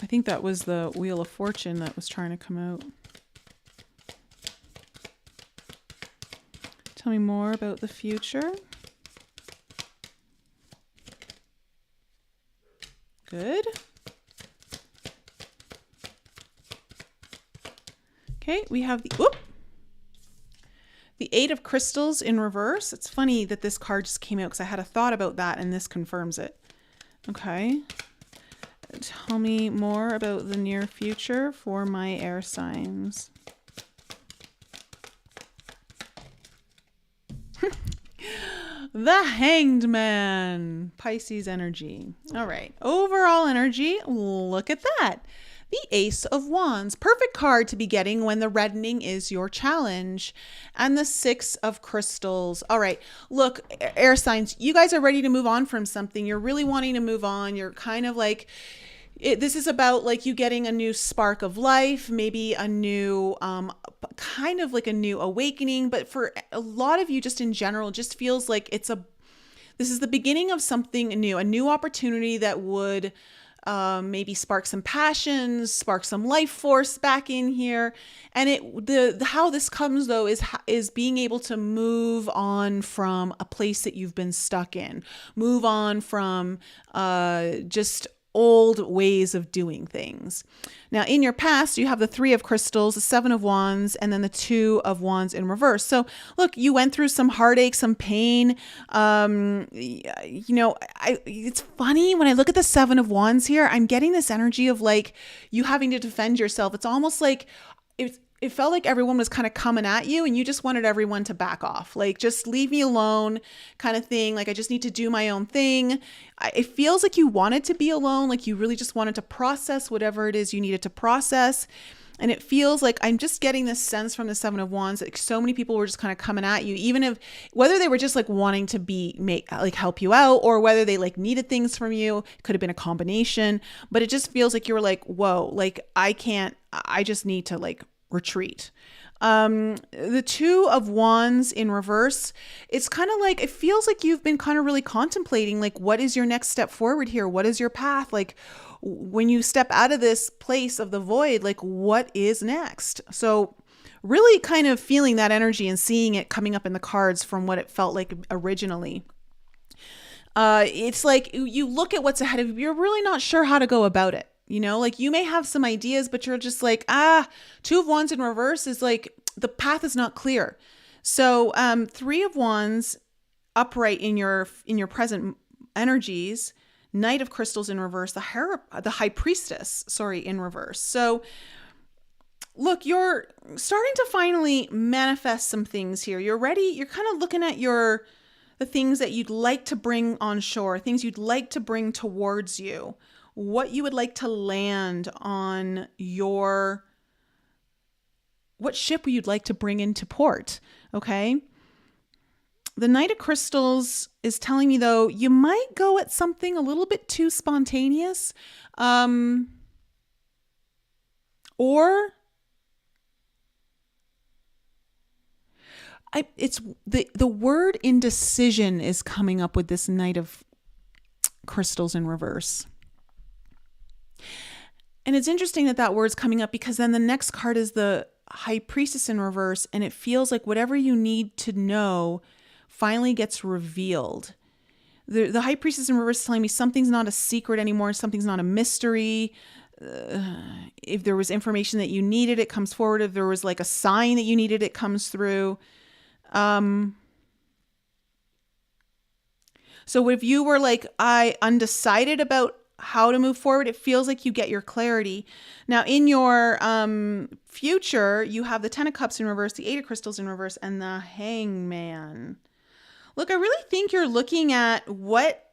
I think that was the Wheel of Fortune that was trying to come out. Tell me more about the future. Good. Okay, we have the 8 of Crystals in reverse. It's funny that this card just came out because I had a thought about that and this confirms it. Okay. Tell me more about the near future for my air signs. The Hanged Man, Pisces energy. All right, overall energy, look at that. The Ace of Wands, perfect card to be getting when the reddening is your challenge. And the 6 of Crystals. All right, look, air signs, you guys are ready to move on from something. You're really wanting to move on. You're kind of like, this is about like you getting a new spark of life, maybe a new, kind of like a new awakening. But for a lot of you, just in general, just feels like this is the beginning of something new, a new opportunity that would maybe spark some passions, spark some life force back in here. And how this comes though is being able to move on from a place that you've been stuck in, move on from just old ways of doing things. Now, in your past, you have the 3 of Crystals, the 7 of Wands, and then the 2 of Wands in reverse. So look, you went through some heartache, some pain. It's funny when I look at the 7 of Wands here, I'm getting this energy of like you having to defend yourself. It's almost like it felt like everyone was kind of coming at you and you just wanted everyone to back off. Like, just leave me alone kind of thing. Like, I just need to do my own thing. It feels like you wanted to be alone. Like you really just wanted to process whatever it is you needed to process. And it feels like I'm just getting this sense from the 7 of Wands that so many people were just kind of coming at you, even if whether they were just like wanting to help you out or whether they like needed things from you. It could have been a combination, but it just feels like you were like, whoa, like I just need to like retreat. The 2 of Wands in reverse, it's kind of like, it feels like you've been kind of really contemplating, like, what is your next step forward here? What is your path? Like, when you step out of this place of the void, like, what is next? So really kind of feeling that energy and seeing it coming up in the cards from what it felt like originally. It's like you look at what's ahead of you, you're really not sure how to go about it. Like you may have some ideas, but you're just like, Two of Wands in reverse is like the path is not clear. So Three of Wands upright in your present energies, Knight of Crystals in reverse, the High Priestess, in reverse. So look, you're starting to finally manifest some things here. You're ready. You're kind of looking at the things that you'd like to bring on shore, things you'd like to bring towards you, what you would like to land on what ship you'd like to bring into port. Okay. The Knight of Crystals is telling me, though, you might go at something a little bit too spontaneous. Or it's the word indecision is coming up with this Knight of Crystals in reverse. And it's interesting that word's coming up because then the next card is the High Priestess in reverse, and it feels like whatever you need to know finally gets revealed. The High Priestess in reverse is telling me something's not a secret anymore, something's not a mystery. If there was information that you needed, it comes forward. If there was like a sign that you needed, it comes through. So if you were like, undecided about how to move forward, it feels like you get your clarity. Now in your future, you have the Ten of Cups in reverse, the Eight of Crystals in reverse, and the Hangman. Look, I really think you're looking at what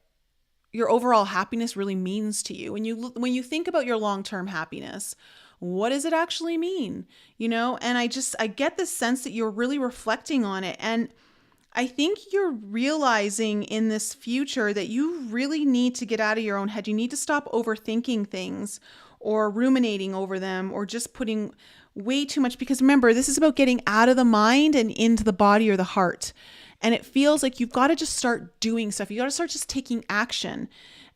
your overall happiness really means to you. When you think about your long-term happiness, what does it actually mean? And I get this sense that you're really reflecting on it. And I think you're realizing in this future that you really need to get out of your own head. You need to stop overthinking things or ruminating over them or just putting way too much, because remember, this is about getting out of the mind and into the body or the heart. And it feels like you've got to just start doing stuff. You got to start just taking action.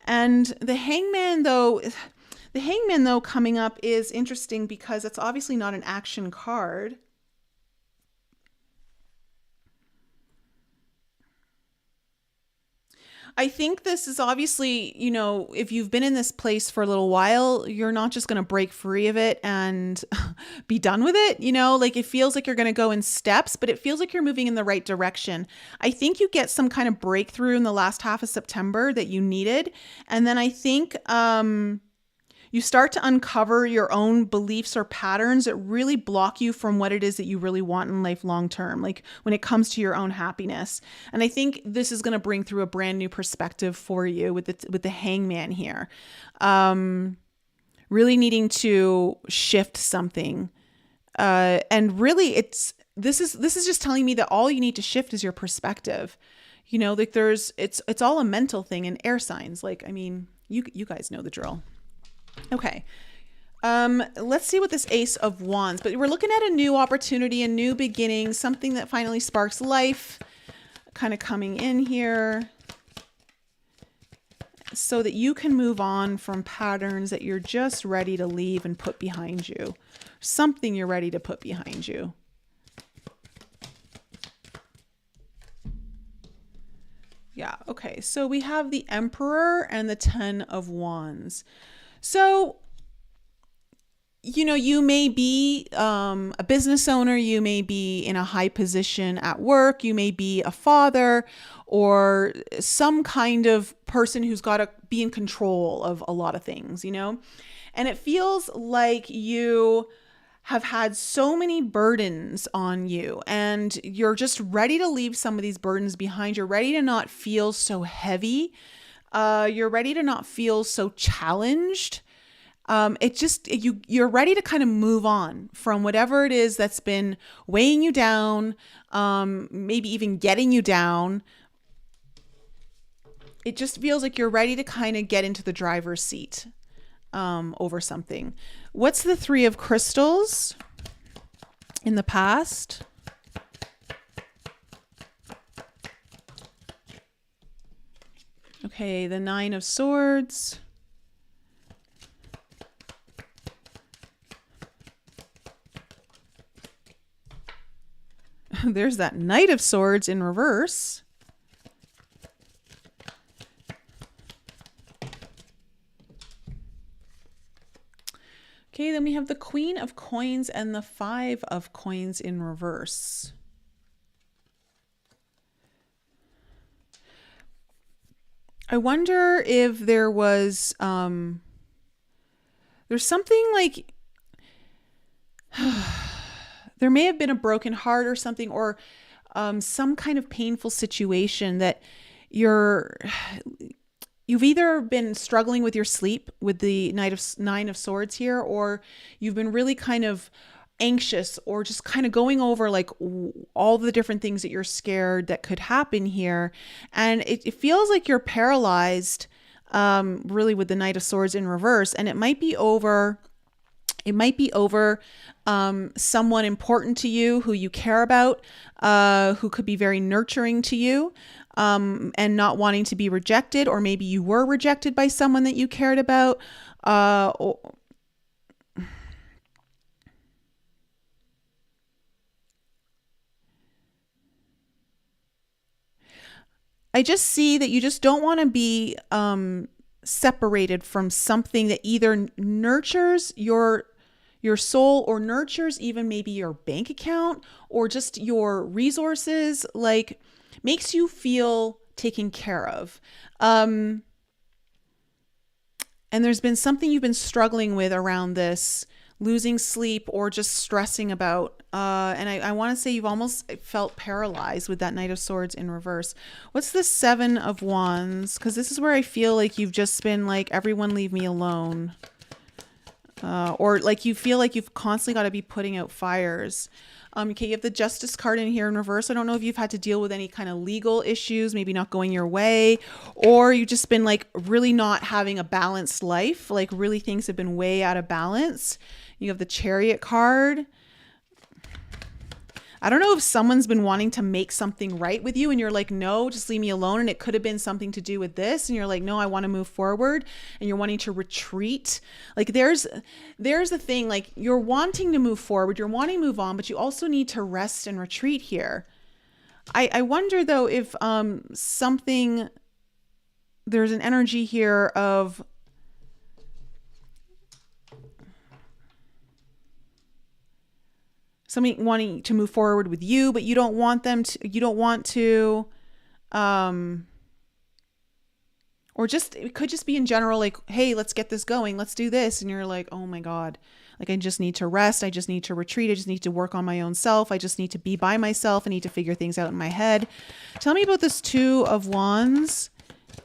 And the Hangman, though, coming up is interesting because it's obviously not an action card. I think this is obviously, if you've been in this place for a little while, you're not just going to break free of it and be done with it. Like it feels like you're going to go in steps, but it feels like you're moving in the right direction. I think you get some kind of breakthrough in the last half of September that you needed. And then I think, you start to uncover your own beliefs or patterns that really block you from what it is that you really want in life long term, like when it comes to your own happiness. And I think this is going to bring through a brand new perspective for you with the Hangman here. Really needing to shift something. And really this is just telling me that all you need to shift is your perspective. Like it's all a mental thing, and air signs. Like, you guys know the drill. Okay. Let's see what this Ace of Wands, but we're looking at a new opportunity, a new beginning, something that finally sparks life kind of coming in here so that you can move on from patterns that you're just ready to leave and put behind you. Something you're ready to put behind you. Yeah. Okay. So we have the Emperor and the Ten of Wands. So, you may be a business owner, you may be in a high position at work, you may be a father or some kind of person who's got to be in control of a lot of things, and it feels like you have had so many burdens on you and you're just ready to leave some of these burdens behind. You're ready to not feel so heavy. You're ready to not feel so challenged. You're ready to kind of move on from whatever it is that's been weighing you down, maybe even getting you down. It just feels like you're ready to kind of get into the driver's seat, over something. What's the Three of Crystals in the past? Okay, the Nine of Swords. There's that Knight of Swords in reverse. Okay, then we have the Queen of Coins and the Five of Coins in reverse. I wonder if there was, there's something like, there may have been a broken heart or something, or some kind of painful situation that you've either been struggling with your sleep with the Nine of Swords here, or you've been really kind of anxious, or just kind of going over like all the different things that you're scared that could happen here. And it feels like you're paralyzed, really, with the Knight of Swords in reverse. And it might be over someone important to you who you care about, who could be very nurturing to you, and not wanting to be rejected, or maybe you were rejected by someone that you cared about. I just see that you just don't want to be separated from something that either nurtures your soul, or nurtures even maybe your bank account, or just your resources, like makes you feel taken care of. And there's been something you've been struggling with around this, losing sleep or just stressing about. And I want to say you've almost felt paralyzed with that Knight of Swords in reverse. What's the Seven of Wands? Because this is where I feel like you've just been like, everyone leave me alone. Or like you feel like you've constantly got to be putting out fires. Okay, you have the Justice card in here in reverse. I don't know if you've had to deal with any kind of legal issues, maybe not going your way, or you've just been like really not having a balanced life. Like really things have been way out of balance. You have the Chariot card. I don't know if someone's been wanting to make something right with you and you're like, no, just leave me alone. And it could have been something to do with this. And you're like, no, I want to move forward. And you're wanting to retreat. Like there's the thing, like you're wanting to move forward, you're wanting to move on, but you also need to rest and retreat here. I wonder though, if there's an energy here of somebody wanting to move forward with you, but you don't want to, or just, it could just be in general, like, hey, let's get this going. Let's do this. And you're like, oh my God, like, I just need to rest. I just need to retreat. I just need to work on my own self. I just need to be by myself. I need to figure things out in my head. Tell me about this Two of Wands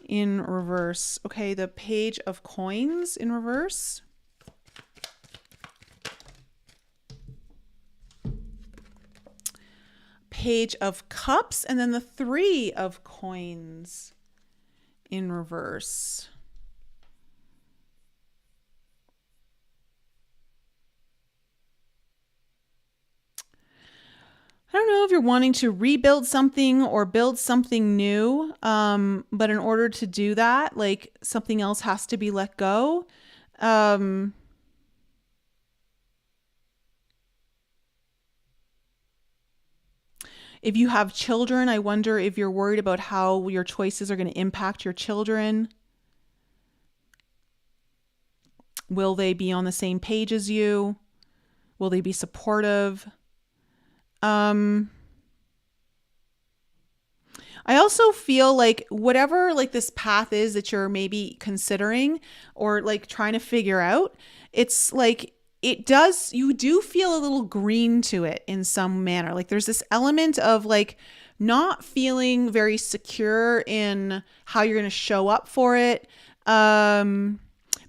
in reverse. Okay. The Page of Coins in reverse. Page of Cups, and then the Three of Coins in reverse. I don't know if you're wanting to rebuild something or build something new, but in order to do that, like something else has to be let go. If you have children, I wonder if you're worried about how your choices are going to impact your children. Will they be on the same page as you? Will they be supportive? I also feel like whatever like this path is that you're maybe considering or like trying to figure out, it's like you do feel a little green to it in some manner. Like there's this element of like not feeling very secure in how you're going to show up for it.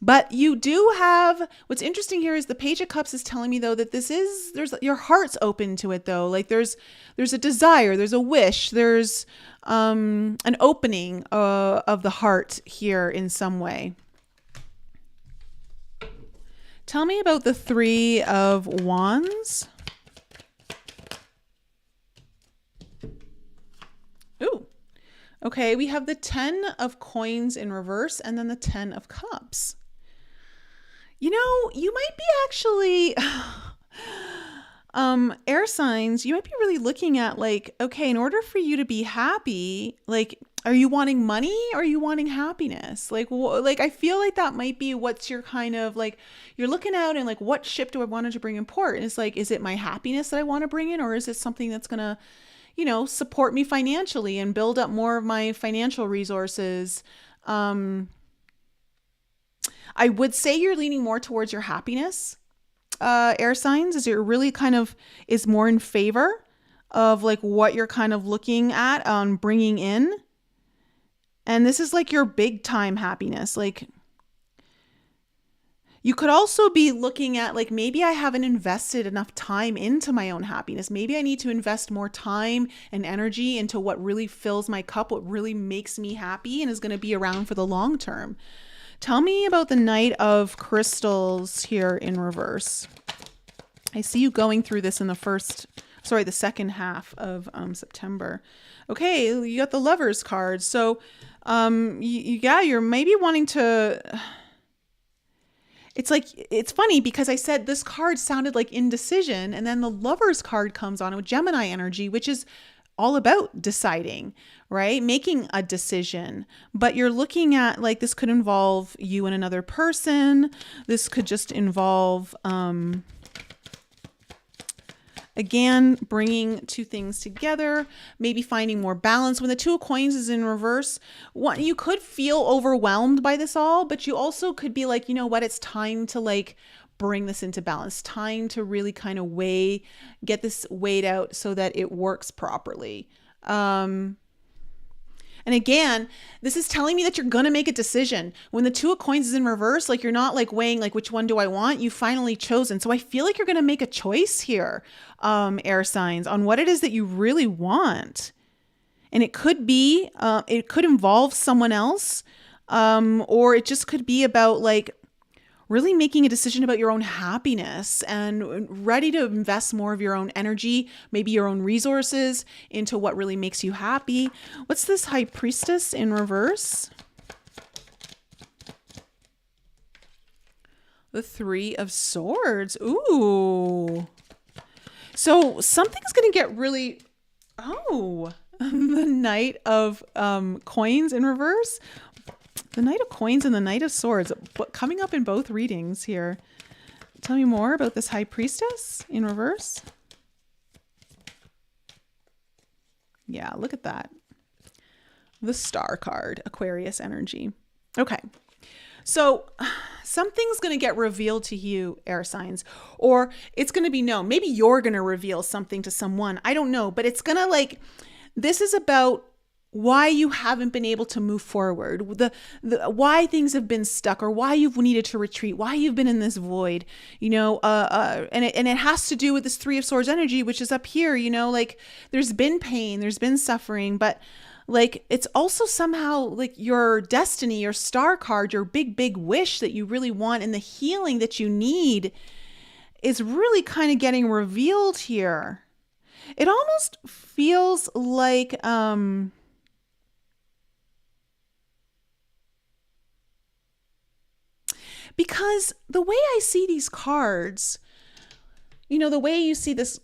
But you do have, what's interesting here is the Page of Cups is telling me though that there's your heart's open to it though. Like there's a desire, there's a wish, there's an opening of the heart here in some way. Tell me about the Three of Wands. Ooh. Okay, we have the Ten of Coins in reverse and then the Ten of Cups. You know, you might be actually air signs, you might be really looking at like, okay, in order for you to be happy, like Are you wanting money or are you wanting happiness? Like I feel like that might be what's your kind of like, you're looking out and like, what ship do I want to bring in port? And it's like, is it my happiness that I want to bring in, or is it something that's going to, support me financially and build up more of my financial resources? I would say you're leaning more towards your happiness, air signs, is it really kind of is more in favor of like what you're kind of looking at on bringing in. And this is like your big time happiness. Like you could also be looking at like, maybe I haven't invested enough time into my own happiness. Maybe I need to invest more time and energy into what really fills my cup, what really makes me happy and is going to be around for the long term. Tell me about the Knight of Crystals here in reverse. I see you going through this in the second half of September. Okay, you got the Lovers card. So you're maybe wanting to... It's like, it's funny because I said this card sounded like indecision, and then the Lovers card comes on with Gemini energy, which is all about deciding, right? Making a decision. But you're looking at like, this could involve you and another person. This could just involve, again, bringing two things together, maybe finding more balance. When the Two of Coins is in reverse, you could feel overwhelmed by this all, but you also could be like, you know what, it's time to like bring this into balance, time to really kind of get this weighed out so that it works properly. And again, this is telling me that you're going to make a decision. When the Two of Coins is in reverse, like you're not like weighing like, which one do I want? You finally chosen. So I feel like you're going to make a choice here, air signs, on what it is that you really want. And it could be, it could involve someone else, or it just could be about like really making a decision about your own happiness and ready to invest more of your own energy, maybe your own resources into what really makes you happy. What's this High Priestess in reverse? The Three of Swords. Ooh. So something's going to get really... Oh, the Knight of Coins in reverse. The Knight of Coins and the Knight of Swords coming up in both readings here. Tell me more about this High Priestess in reverse. Yeah, look at that. The Star card, Aquarius energy. Okay. So something's going to get revealed to you, air signs, or it's going to be known. Maybe you're going to reveal something to someone. I don't know, but it's going to like, this is about why you haven't been able to move forward, the why things have been stuck, or why you've needed to retreat, why you've been in this void, and it has to do with this Three of Swords energy, which is up here, like there's been pain, there's been suffering, but like it's also somehow like your destiny, your star card, your big wish that you really want, and the healing that you need is really kind of getting revealed here. It almost feels like because the way I see these cards, the way you see let's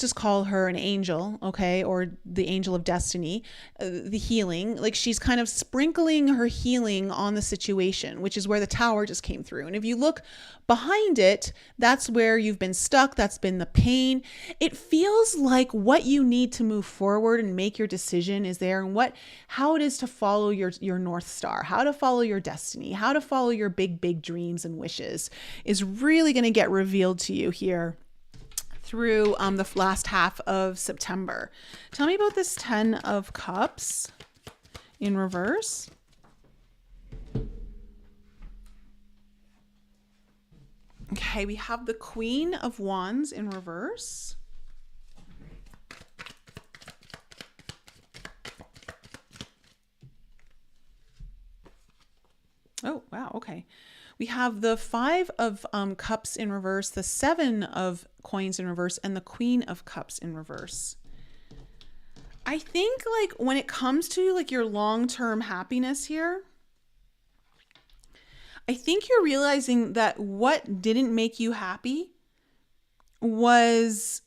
just call her an angel, okay? Or the angel of destiny, the healing, like she's kind of sprinkling her healing on the situation, which is where the Tower just came through. And if you look behind it, that's where you've been stuck. That's been the pain. It feels like what you need to move forward and make your decision is there, and how it is to follow your North Star, how to follow your destiny, how to follow your big dreams and wishes is really going to get revealed to you here through the last half of September. Tell me about this Ten of Cups in reverse. Okay, we have the Queen of Wands in reverse. Oh, wow, okay. We have the Five of Cups in reverse, the Seven of Coins in reverse, and the Queen of Cups in reverse. I think like when it comes to like your long-term happiness here, I think you're realizing that what didn't make you happy was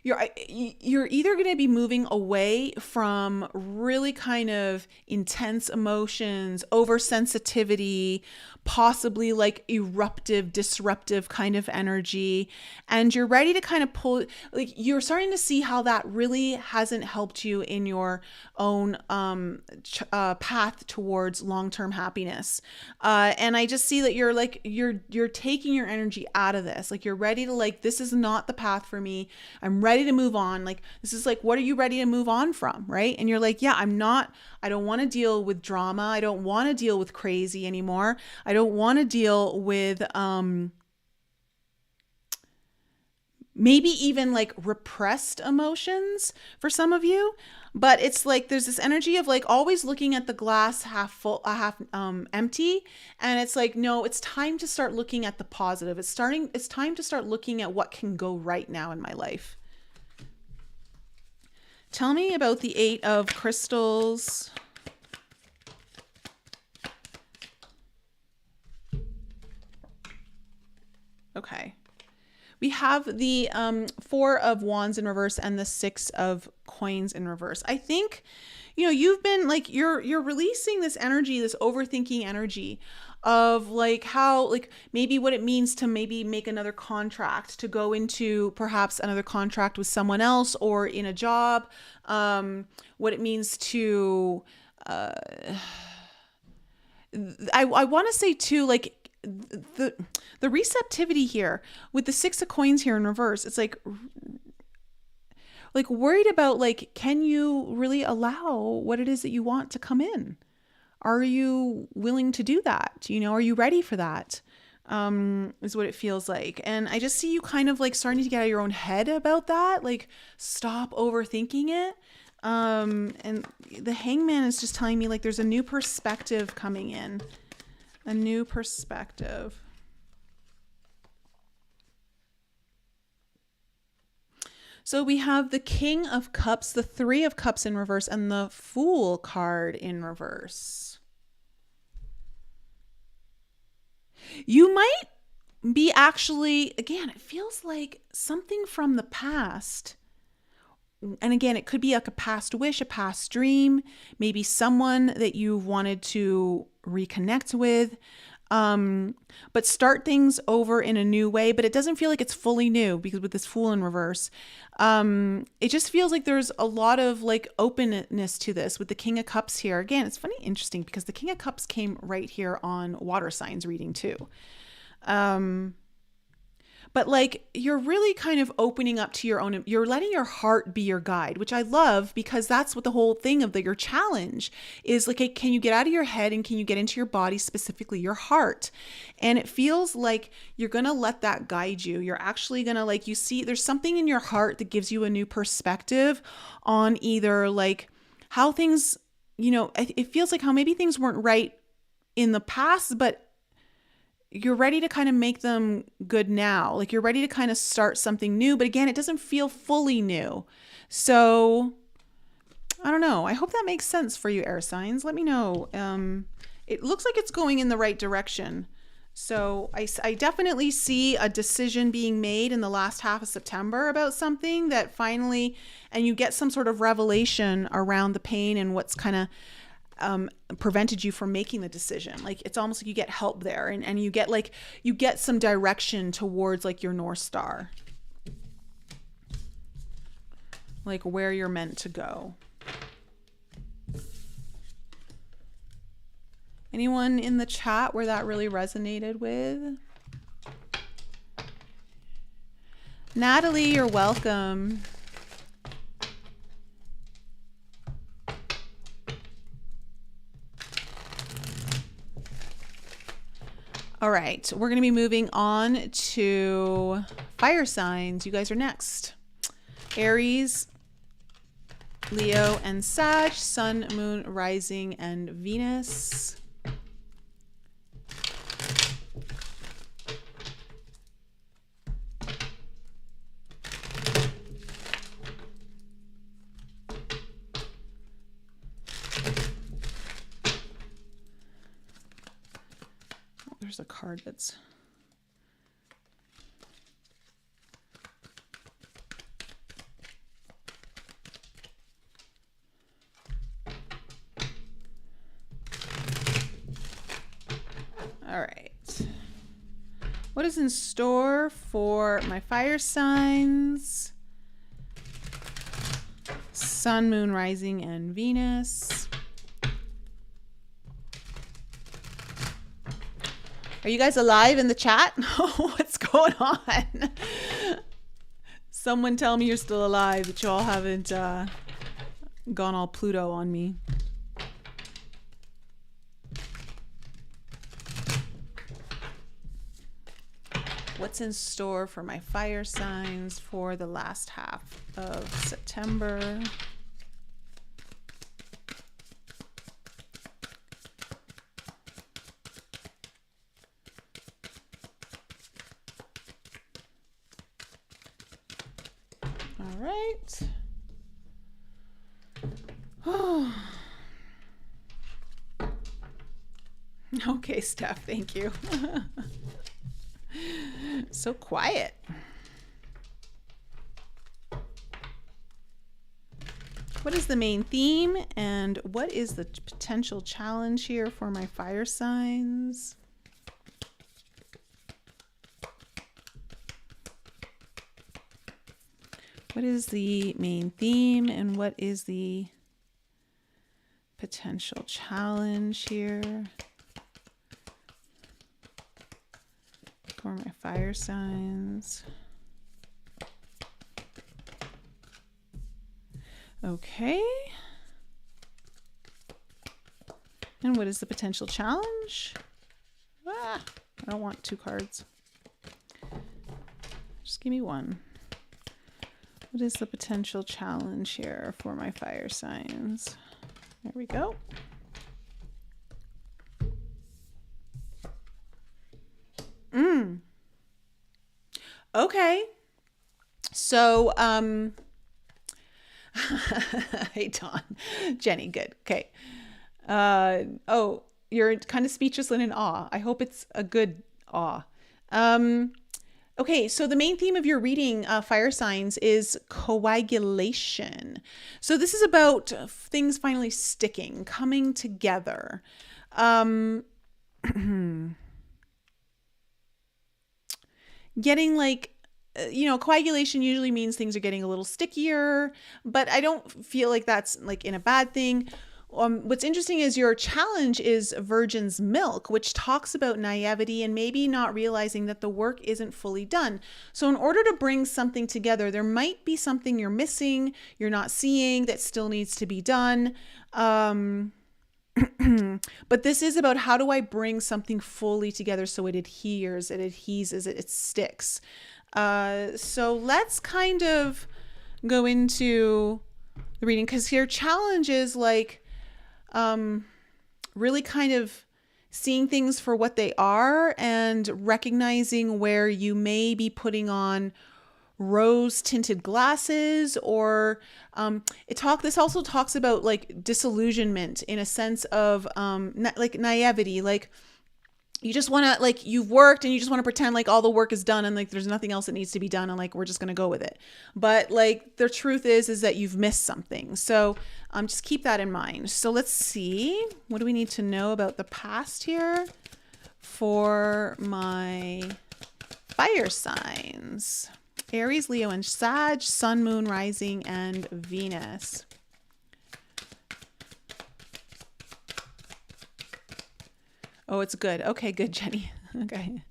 you're either going to be moving away from really kind of intense emotions, oversensitivity, possibly like eruptive, disruptive kind of energy, and you're ready to kind of pull, like you're starting to see how that really hasn't helped you in your own path towards long-term happiness. And I just see that you're like you're taking your energy out of this. Like you're ready to, like, this is not the path for me. I'm ready to move on. Like, this is like, what are you ready to move on from? Right. And you're like, yeah, I don't want to deal with drama. I don't want to deal with crazy anymore. I don't want to deal with, maybe even like repressed emotions for some of you. But it's like there's this energy of like always looking at the glass half full, half empty, and it's like, no, it's time to start looking at the positive. It's time to start looking at what can go right now in my life. Tell me about the 8 of crystals. Okay. We have the 4 of wands in reverse and the 6 of coins in reverse. I think, you've been like, you're releasing this energy, this overthinking energy of like how, like maybe what it means to maybe make another contract, to go into perhaps another contract with someone else or in a job, what it means to, I want to say too, like, the receptivity here with the 6 of coins here in reverse. It's like worried about, like, can you really allow what it is that you want to come in? Are you willing to do that? Are you ready for that? Is what it feels like. And I just see you kind of like starting to get out of your own head about that. Like, stop overthinking it. And the Hangman is just telling me like there's a new perspective coming in. A new perspective. So we have the King of Cups, the 3 of Cups in reverse, and the Fool card in reverse. You might be actually, again, it feels like something from the past. And again, it could be like a past wish, a past dream, maybe someone that you wanted to reconnect with, but start things over in a new way. But it doesn't feel like it's fully new because with this Fool in reverse, it just feels like there's a lot of like openness to this with the King of Cups here. Again, it's funny, interesting because the King of Cups came right here on water signs reading too. But like you're really kind of opening up to your own, you're letting your heart be your guide, which I love because that's what the whole thing of your challenge is. Like, can you get out of your head and can you get into your body, specifically your heart? And it feels like you're going to let that guide you. You're actually going to, like, you see there's something in your heart that gives you a new perspective on either like how things, it feels like how maybe things weren't right in the past, but you're ready to kind of make them good now. Like you're ready to kind of start something new. But again, it doesn't feel fully new. So I don't know. I hope that makes sense for you, air signs. Let me know. It looks like it's going in the right direction. So I definitely see a decision being made in the last half of September about something that finally, and you get some sort of revelation around the pain and what's kind of prevented you from making the decision. Like it's almost like you get help there and you get some direction towards like your North Star, like where you're meant to go. Anyone in the chat where that really resonated with? Natalie, you're welcome. All right, we're going to be moving on to fire signs. You guys are next. Aries, Leo, and Sag, Sun, Moon, Rising, and Venus. There's a card that's What is in store for my fire signs? Sun, Moon, Rising, and Venus. Are you guys alive in the chat? What's going on? Someone tell me you're still alive, that you all haven't gone all Pluto on me. What's in store for my fire signs for the last half of September? All right. Okay, Steph, thank you. So quiet. What is the main theme and what is the potential challenge here for my fire signs? What is the main theme and what is the potential challenge here for my fire signs? Okay. And what is the potential challenge? I don't want two cards. Just give me one. What is the potential challenge here for my fire signs? There we go. Okay. So, hey, Dawn. Jenny, good. Okay. Oh, you're kind of speechless and in awe. I hope it's a good awe. Okay, so the main theme of your reading, fire signs, is coagulation. So this is about things finally sticking, coming together. Getting like, coagulation usually means things are getting a little stickier, but I don't feel like that's like in a bad thing. What's interesting is your challenge is Virgin's Milk, which talks about naivety and maybe not realizing that the work isn't fully done. So in order to bring something together, there might be something you're missing, you're not seeing, that still needs to be done. But this is about, how do I bring something fully together so it adheres, it sticks. So let's kind of go into the reading, because your challenge is like, really kind of seeing things for what they are and recognizing where you may be putting on rose tinted glasses, or this also talks about like disillusionment in a sense of like naivety, like you just want to, like, you've worked and you just want to pretend like all the work is done and like there's nothing else that needs to be done and like we're just going to go with it. But like the truth is that you've missed something. So just keep that in mind. So let's see, what do we need to know about the past here for my fire signs? Aries, Leo, and Sag, Sun, Moon, Rising, and Venus. Oh, it's good. Okay, good, Jenny. Okay.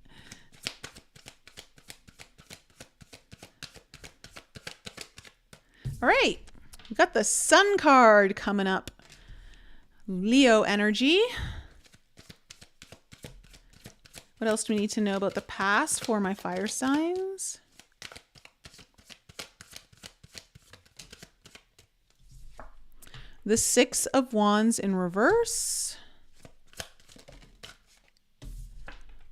All right. We've got the Sun card coming up. Leo energy. What else do we need to know about the past for my fire signs? The Six of Wands in reverse.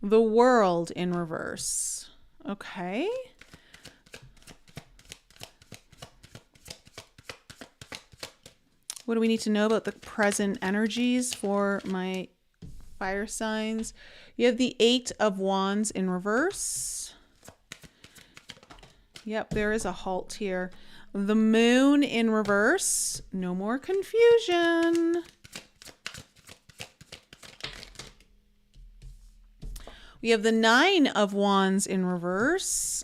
The World in reverse. Okay. What do we need to know about the present energies for my fire signs? You have the Eight of Wands in reverse. Yep, there is a halt here. The Moon in reverse. No more confusion. We have the Nine of Wands in reverse,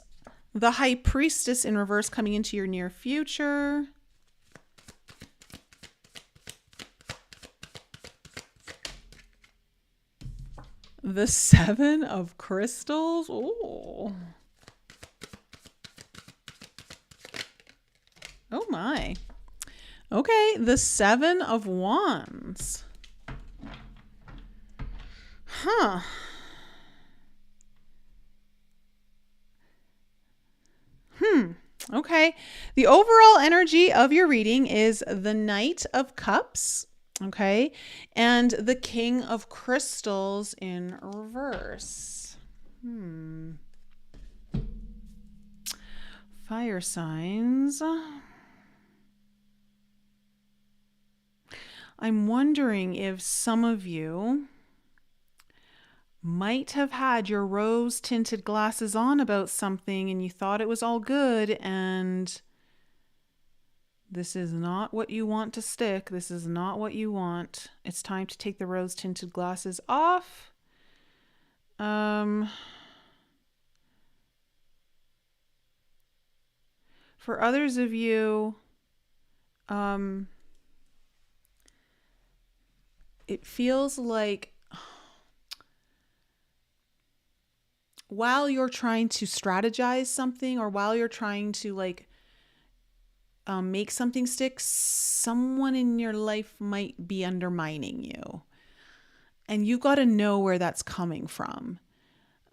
the High Priestess in reverse coming into your near future. The Seven of Crystals. Oh. Oh my. Okay, the Seven of Wands. Huh. Okay. The overall energy of your reading is the Knight of Cups. Okay. And the King of Crystals in reverse. Fire signs. I'm wondering if some of you might have had your rose tinted glasses on about something and you thought it was all good, and this is not what you want to stick. This is not what you want. It's time to take the rose tinted glasses off. For others of you, it feels like while you're trying to strategize something, or while you're trying to make something stick, someone in your life might be undermining you, and you got to know where that's coming from.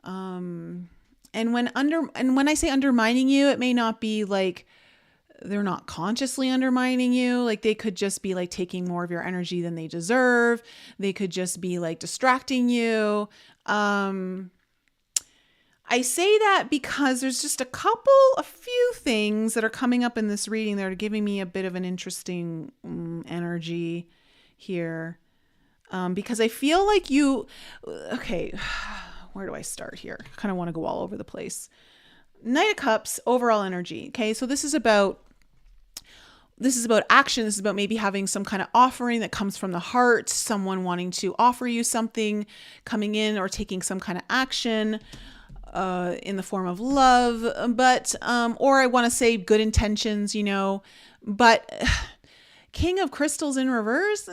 And when I say undermining you, it may not be like they're not consciously undermining you. Like they could just be like taking more of your energy than they deserve. They could just be like distracting you. I say that because there's just a few things that are coming up in this reading that are giving me a bit of an interesting energy here. Because I feel like okay, where do I start here? I kind of want to go all over the place. Knight of Cups, overall energy. Okay, so this is about action. This is about maybe having some kind of offering that comes from the heart, someone wanting to offer you something, coming in or taking some kind of action in the form of love, but or I want to say good intentions, but King of Crystals in reverse.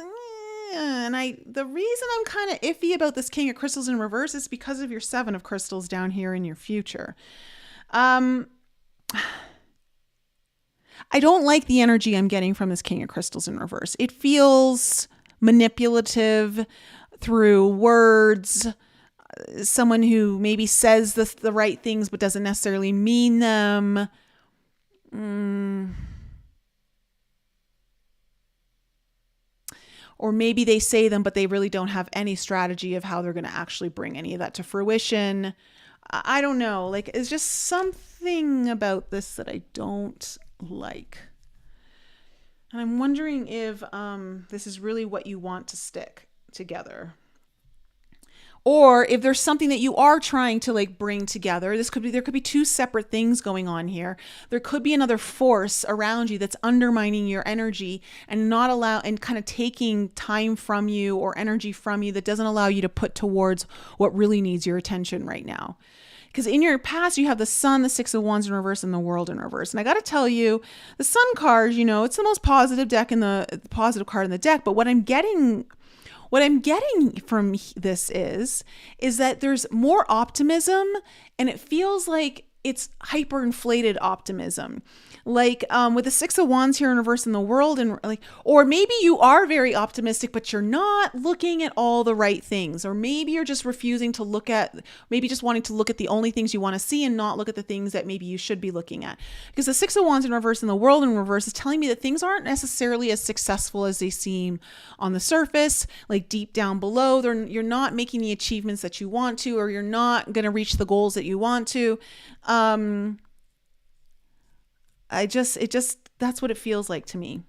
And the reason I'm kind of iffy about this King of Crystals in reverse is because of your Seven of Crystals down here in your future. I don't like the energy I'm getting from this King of Crystals in reverse. It feels manipulative through words. Someone who maybe says the right things but doesn't necessarily mean them. Or maybe they say them, but they really don't have any strategy of how they're going to actually bring any of that to fruition. I don't know. Like, it's just something about this that I don't like. And I'm wondering if this is really what you want to stick together. Or if there's something that you are trying to bring together. There could be two separate things going on here. There could be another force around you that's undermining your energy and kind of taking time from you or energy from you that doesn't allow you to put towards what really needs your attention right now. Because in your past, you have the Sun, the Six of Wands in reverse, and the World in reverse. And I got to tell you, the Sun card, it's the most positive positive card in the deck. But what I'm getting from this is that there's more optimism, and it feels like it's hyperinflated optimism. With the Six of Wands here in reverse in the World, and or maybe you are very optimistic, but you're not looking at all the right things, or maybe you're just refusing to just wanting to look at the only things you want to see and not look at the things that maybe you should be looking at. Because the Six of Wands in reverse and the World in reverse is telling me that things aren't necessarily as successful as they seem on the surface, deep down below. You're not making the achievements that you want to, or you're not going to reach the goals that you want to. That's what it feels like to me.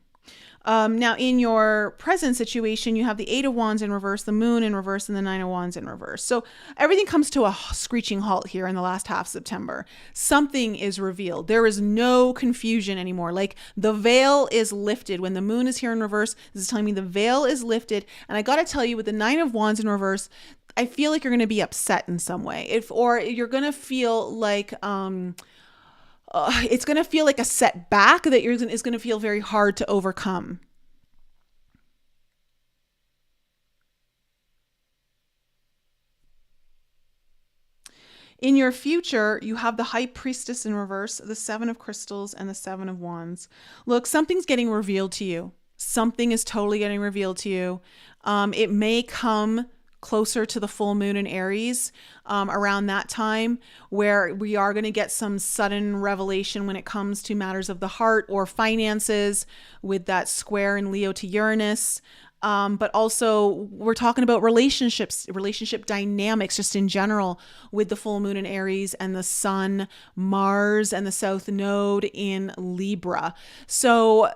Now in your present situation, you have the Eight of Wands in reverse, the Moon in reverse, and the Nine of Wands in reverse. So everything comes to a screeching halt here in the last half of September. Something is revealed. There is no confusion anymore. The veil is lifted. When the Moon is here in reverse, this is telling me the veil is lifted. And I got to tell you, with the Nine of Wands in reverse, I feel like you're going to be upset in some way. Or you're going to feel like, it's going to feel like a setback that is going to feel very hard to overcome. In your future, you have the High Priestess in reverse, the Seven of Crystals, and the Seven of Wands. Look, something's getting revealed to you. Something is totally getting revealed to you. It may come closer to the full moon in Aries around that time, where we are going to get some sudden revelation when it comes to matters of the heart or finances, with that square in Leo to Uranus. But also we're talking about relationships, relationship dynamics just in general, with the full moon in Aries and the sun, Mars, and the South Node in Libra. So,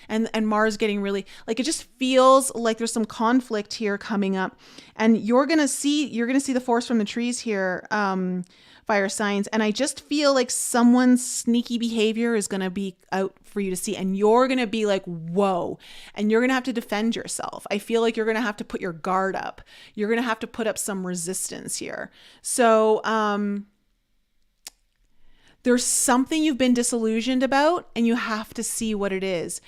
and Mars getting really, like, it just feels like there's some conflict here coming up, and you're going to see the forest from the trees here, fire signs. And I just feel like someone's sneaky behavior is going to be out for you to see, and you're going to be like, whoa, and you're going to have to defend yourself. I feel like you're going to have to put your guard up. You're going to have to put up some resistance here. So, there's something you've been disillusioned about, and you have to see what it is.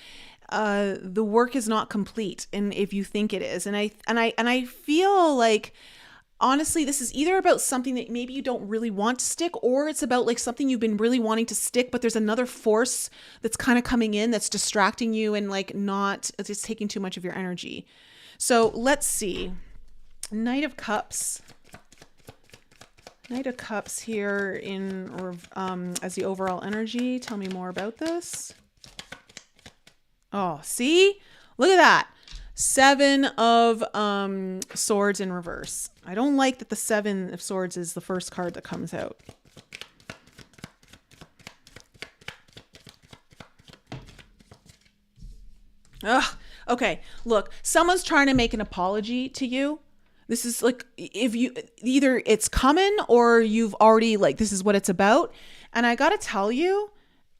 The work is not complete, and if you think it is, and I feel like, honestly, this is either about something that maybe you don't really want to stick, or it's about like something you've been really wanting to stick, but there's another force that's kind of coming in that's distracting you and like not, it's taking too much of your energy. So let's see. Knight of Cups. Knight of Cups here in as the overall energy. Tell me more about this. Oh, see? Look at that. Seven of Swords in reverse. I don't like that the Seven of Swords is the first card that comes out. Ugh. Okay, look, someone's trying to make an apology to you. This is like, if you, either it's coming or you've already, like, this is what it's about. And I got to tell you,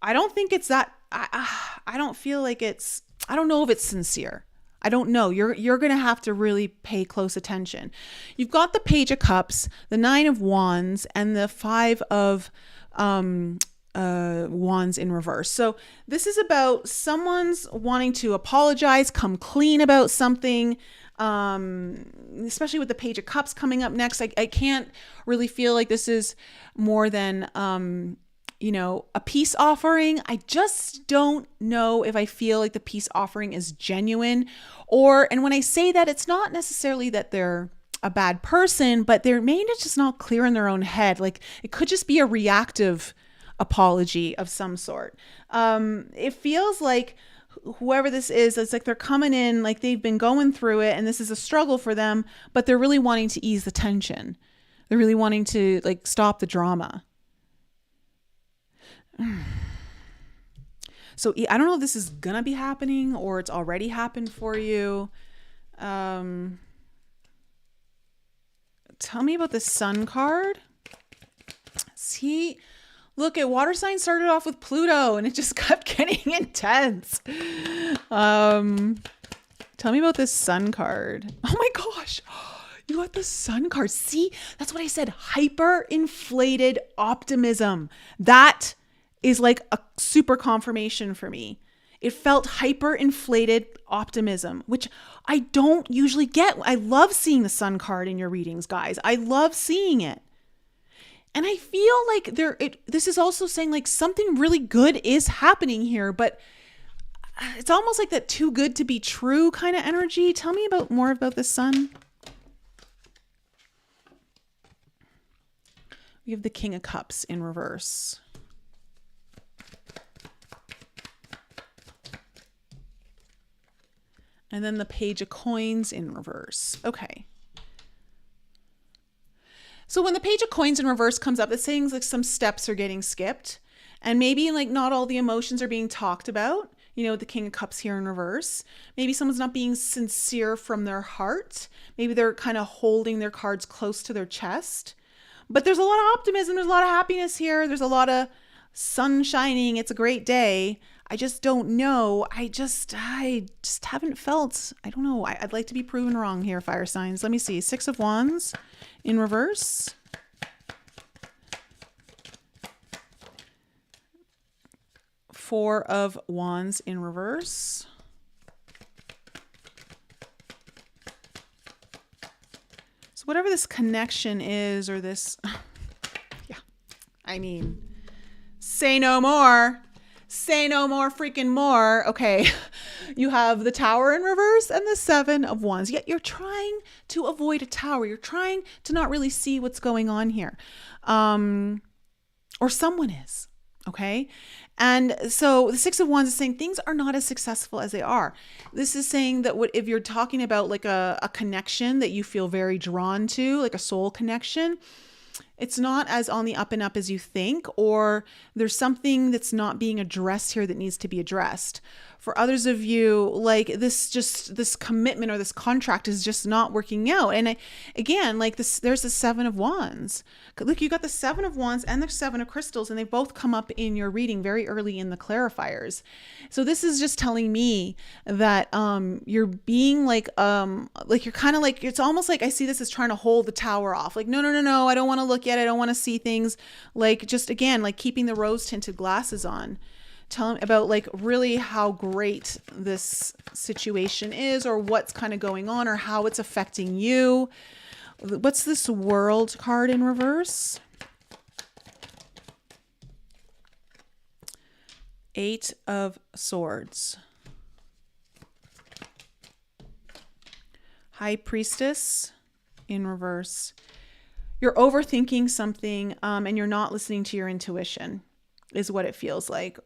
I don't think it's that, I don't feel like it's, I don't know if it's sincere. I don't know. You're going to have to really pay close attention. You've got the Page of Cups, the Nine of Wands, and the Five of Wands in reverse. So this is about someone's wanting to apologize, come clean about something, especially with the Page of Cups coming up next. I can't really feel like this is more than, a peace offering. I just don't know if I feel like the peace offering is genuine, and when I say that, it's not necessarily that they're a bad person, but they're maybe just not clear in their own head. Like, it could just be a reactive apology of some sort. It feels like whoever this is, it's like they're coming in, like they've been going through it and this is a struggle for them, but they're really wanting to ease the tension. They're really wanting to like stop the drama. So I don't know if this is gonna be happening or it's already happened for you. Tell me about the Sun card. See, look, at water sign started off with Pluto and it just kept getting intense. Tell me about this Sun card. Oh my gosh. You got the Sun card. See, that's what I said. Hyper-inflated optimism. That is like a super confirmation for me. It felt hyper-inflated optimism, which I don't usually get. I love seeing the Sun card in your readings, guys. I love seeing it. And I feel like this is also saying like something really good is happening here, but it's almost like that too good to be true kind of energy. Tell me more about the Sun. We have the King of Cups in reverse. And then the Page of Coins in reverse. Okay. So when the Page of Coins in reverse comes up, it's saying like some steps are getting skipped and maybe like not all the emotions are being talked about. The King of Cups here in reverse. Maybe someone's not being sincere from their heart. Maybe they're kind of holding their cards close to their chest. But there's a lot of optimism. There's a lot of happiness here. There's a lot of sun shining. It's a great day. I just don't know. I just haven't felt, I don't know. I'd like to be proven wrong here, fire signs. Let me see. 6 of Wands in reverse. Four of Wands in reverse. So whatever this connection is, or this, yeah, I mean, say no more. Say no more freaking more. Okay. You have the Tower in reverse and the 7 of Wands. Yet you're trying to avoid a tower. You're trying to not really see what's going on here. Or someone is. Okay. And so the 6 of Wands is saying things are not as successful as they are. This is saying that if you're talking about like a connection that you feel very drawn to, like a soul connection, it's not as on the up and up as you think, or there's something that's not being addressed here that needs to be addressed. For others of you, like this commitment or this contract is just not working out. And again, like this, there's the 7 of Wands. Look, you got the 7 of Wands and the 7 of Crystals, and they both come up in your reading very early in the clarifiers. So this is just telling me that you're being like you're kind of like, it's almost like I see this as trying to hold the tower off. Like, no, I don't want to look at it. I don't want to see things. Like, just again, like keeping the rose tinted glasses on. Tell them about like really how great this situation is, or what's kind of going on, or how it's affecting you. What's this World card in reverse? 8 of Swords. High Priestess in reverse. You're overthinking something and you're not listening to your intuition, is what it feels like.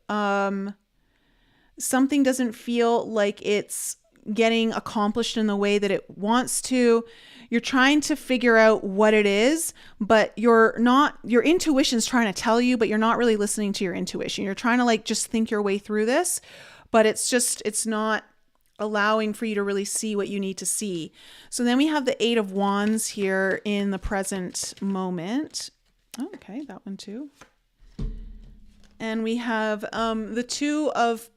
Something doesn't feel like it's getting accomplished in the way that it wants to. You're trying to figure out what it is, but your intuition's trying to tell you, but you're not really listening to your intuition. You're trying to like just think your way through this, but it's not allowing for you to really see what you need to see. So then we have the 8 of Wands here in the present moment. Oh, okay, that one too. And we have the 2 of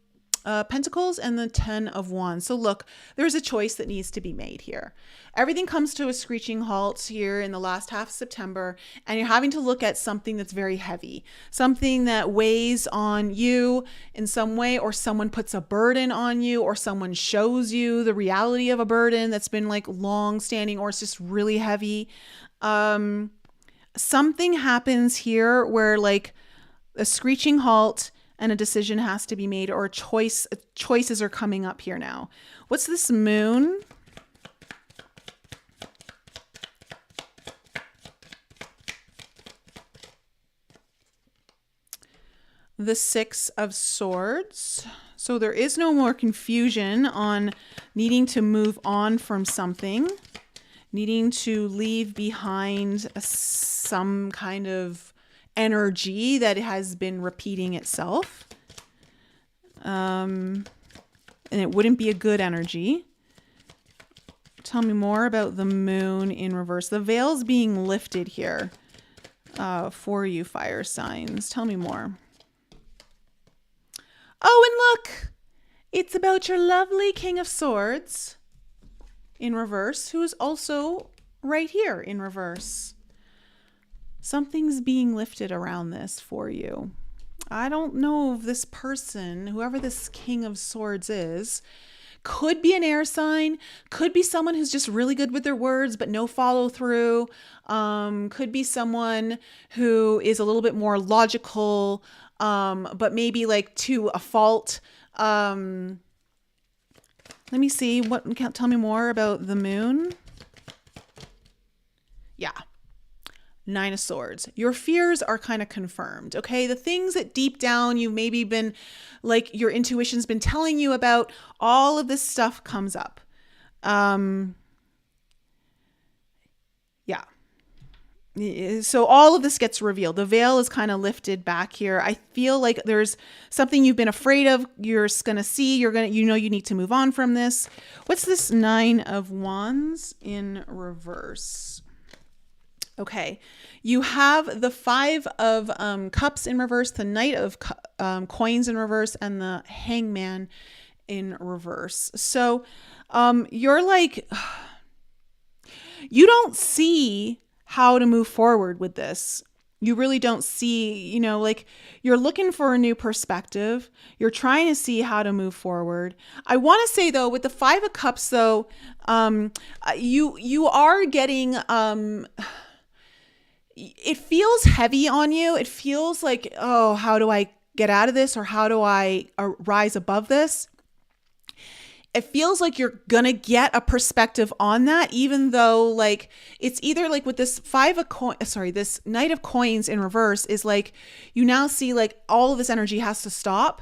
Pentacles and the 10 of Wands. So look, there's a choice that needs to be made here. Everything comes to a screeching halt here in the last half of September, and you're having to look at something that's very heavy, something that weighs on you in some way, or someone puts a burden on you, or someone shows you the reality of a burden that's been like long standing, or it's just really heavy. Something happens here where like a screeching halt and a decision has to be made, or choices are coming up here now. What's this Moon? The 6 of Swords. So there is no more confusion on needing to move on from something, needing to leave behind some kind of energy that has been repeating itself. And it wouldn't be a good energy. Tell me more about the Moon in reverse. The veil's being lifted here for you, fire signs. Tell me more. Oh, and look, it's about your lovely King of Swords in reverse, who is also right here in reverse. Something's being lifted around this for you. I don't know if this person, whoever this King of Swords is, could be an air sign, could be someone who's just really good with their words but no follow through, could be someone who is a little bit more logical, but maybe like to a fault. Let me see. Tell me more about the Moon. Yeah. 9 of Swords. Your fears are kind of confirmed. Okay. The things that deep down you've maybe been like your intuition's been telling you about, all of this stuff comes up. Yeah. So all of this gets revealed. The veil is kind of lifted back here. I feel like there's something you've been afraid of. You're going to see, you need to move on from this. What's this 9 of Wands in reverse? Okay. You have the Five of Cups in reverse, the Knight of Coins in reverse, and the Hangman in reverse. So you're like, you don't see how to move forward with this. You really don't see, like you're looking for a new perspective. You're trying to see how to move forward. I want to say though, with the Five of Cups though, you are getting, it feels heavy on you. It feels like, oh, how do I get out of this? Or how do I rise above this? It feels like you're going to get a perspective on that, even though like it's either like with this this Knight of Coins in reverse is like, you now see like all of this energy has to stop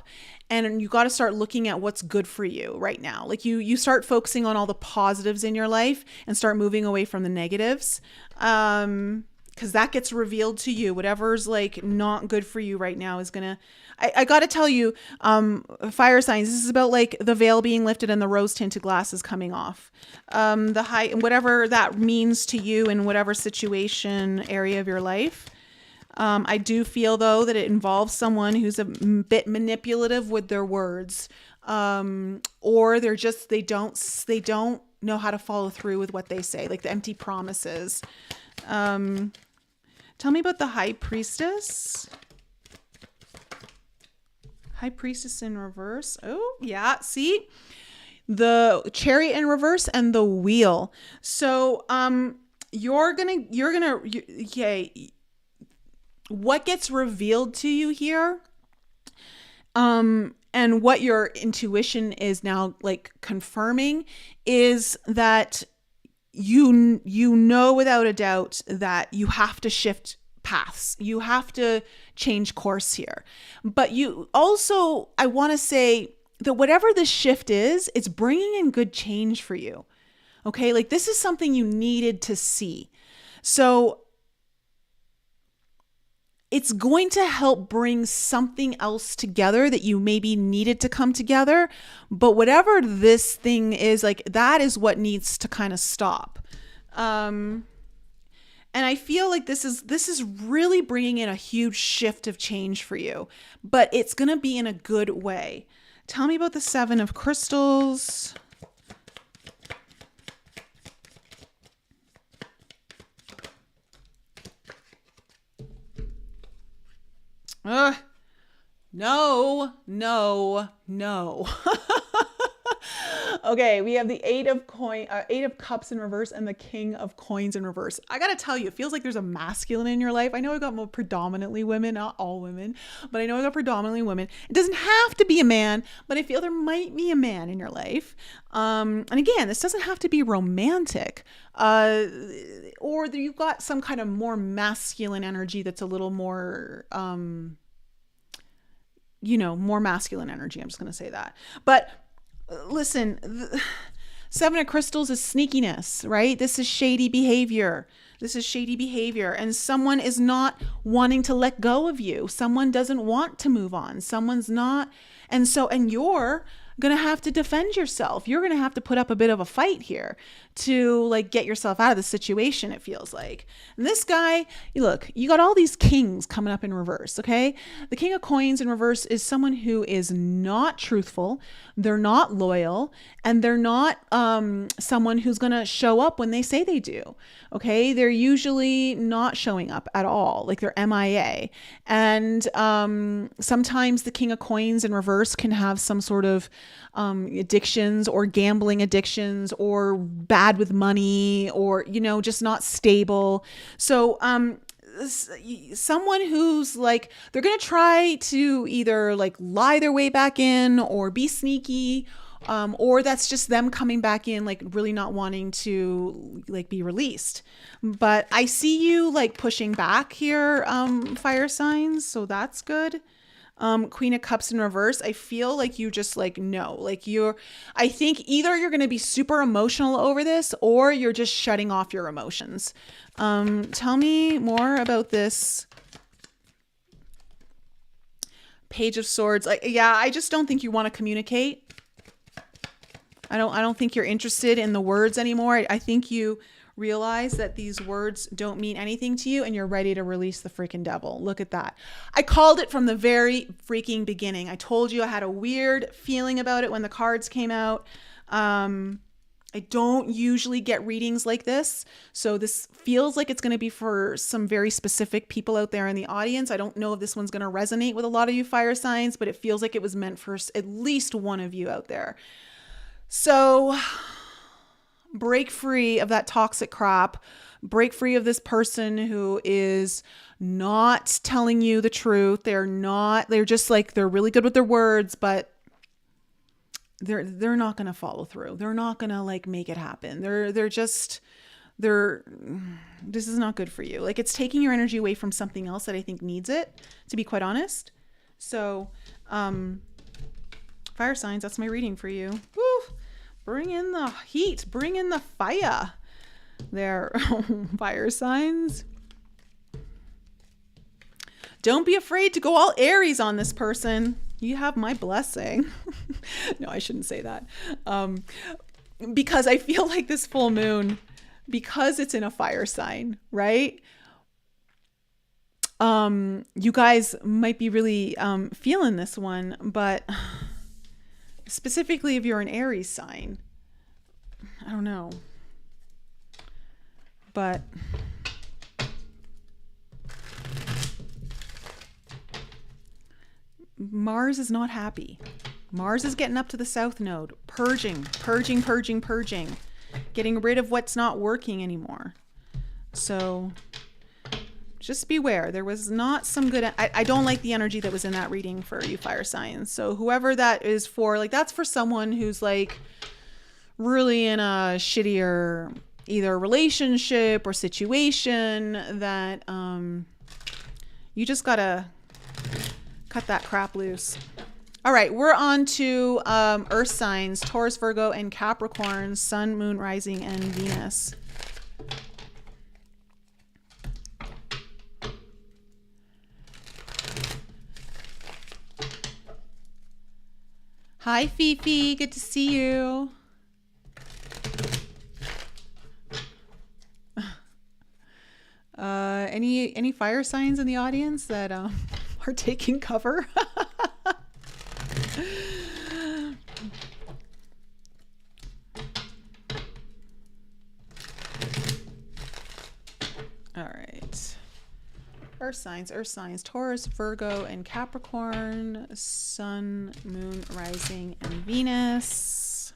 and you got to start looking at what's good for you right now. Like you start focusing on all the positives in your life and start moving away from the negatives. Because that gets revealed to you. Whatever's like not good for you right now is gonna, I gotta tell you, fire signs, this is about like the veil being lifted and the rose tinted glasses coming off. Whatever that means to you in whatever situation area of your life. I do feel though that it involves someone who's a bit manipulative with their words. Or they don't know how to follow through with what they say, like the empty promises. Tell me about the High Priestess. High Priestess in reverse. Oh, yeah. See? The Chariot in reverse and the Wheel. So, what gets revealed to you here, and what your intuition is now like confirming is that you know without a doubt that you have to shift paths. You have to change course here. But you also, I want to say that whatever this shift is, it's bringing in good change for you. Okay? Like this is something you needed to see. So it's going to help bring something else together that you maybe needed to come together. But whatever this thing is, like that is what needs to kind of stop. And I feel like this is really bringing in a huge shift of change for you, but it's going to be in a good way. Tell me about the Seven of Crystals. No. Okay, we have the Eight of Cups in reverse and the King of Coins in reverse. I gotta tell you, it feels like there's a masculine in your life. I know I got more predominantly women, not all women, but I know I got predominantly women. It doesn't have to be a man, but I feel there might be a man in your life. And again, this doesn't have to be romantic. Or you've got some kind of more masculine energy that's a little more, more masculine energy. I'm just going to say that. But listen, Seven of Crystals is sneakiness, right? This is shady behavior. And someone is not wanting to let go of you. Someone doesn't want to move on. Someone's not. And you're going to have to defend yourself. You're going to have to put up a bit of a fight here to like get yourself out of the situation, it feels like. And this guy, look, you got all these kings coming up in reverse, okay? The King of Coins in reverse is someone who is not truthful. They're not loyal, and they're not someone who's going to show up when they say they do, okay? They're usually not showing up at all, like they're MIA. And sometimes the King of Coins in reverse can have some sort of addictions or gambling addictions or bad with money or, just not stable. So, someone who's like, they're going to try to either like lie their way back in or be sneaky, or that's just them coming back in, like really not wanting to like be released. But I see you like pushing back here, fire signs. So that's good. Queen of Cups in reverse. I feel like you just like, no, like I think either you're going to be super emotional over this or you're just shutting off your emotions. Tell me more about this Page of Swords. I just don't think you want to communicate. I don't think you're interested in the words anymore. I think you realize that these words don't mean anything to you and you're ready to release the freaking devil. Look at that. I called it from the very freaking beginning. I told you I had a weird feeling about it when the cards came out. I don't usually get readings like this, so this feels like it's going to be for some very specific people out there in the audience. I don't know if this one's going to resonate with a lot of you fire signs, but it feels like it was meant for at least one of you out there. So break free of that toxic crap. Break free of this person who is not telling you the truth. They're just like, they're really good with their words, but they're not going to follow through. They're not going to like make it happen. This is not good for you. Like, it's taking your energy away from something else that I think needs it, to be quite honest. So, fire signs, that's my reading for you. Woo! Bring in the heat, bring in the fire. There, fire signs. Don't be afraid to go all Aries on this person. You have my blessing. No, I shouldn't say that. Because I feel like this full moon, because it's in a fire sign, right? You guys might be really feeling this one, but specifically if you're an Aries sign, I don't know. But Mars is not happy. Mars is getting up to the south node, purging, getting rid of what's not working anymore. So just beware. There was not some good, I don't like the energy that was in that reading for you fire signs. So whoever that is for, like, that's for someone who's like really in a shittier either relationship or situation that you just gotta cut that crap loose. All right, we're on to earth signs, Taurus, Virgo, and Capricorn, Sun, Moon, Rising, and Venus. Hi, Fifi. Good to see you. Any fire signs in the audience that are taking cover? All right. Earth signs, Taurus, Virgo, and Capricorn, Sun, Moon, Rising, and Venus.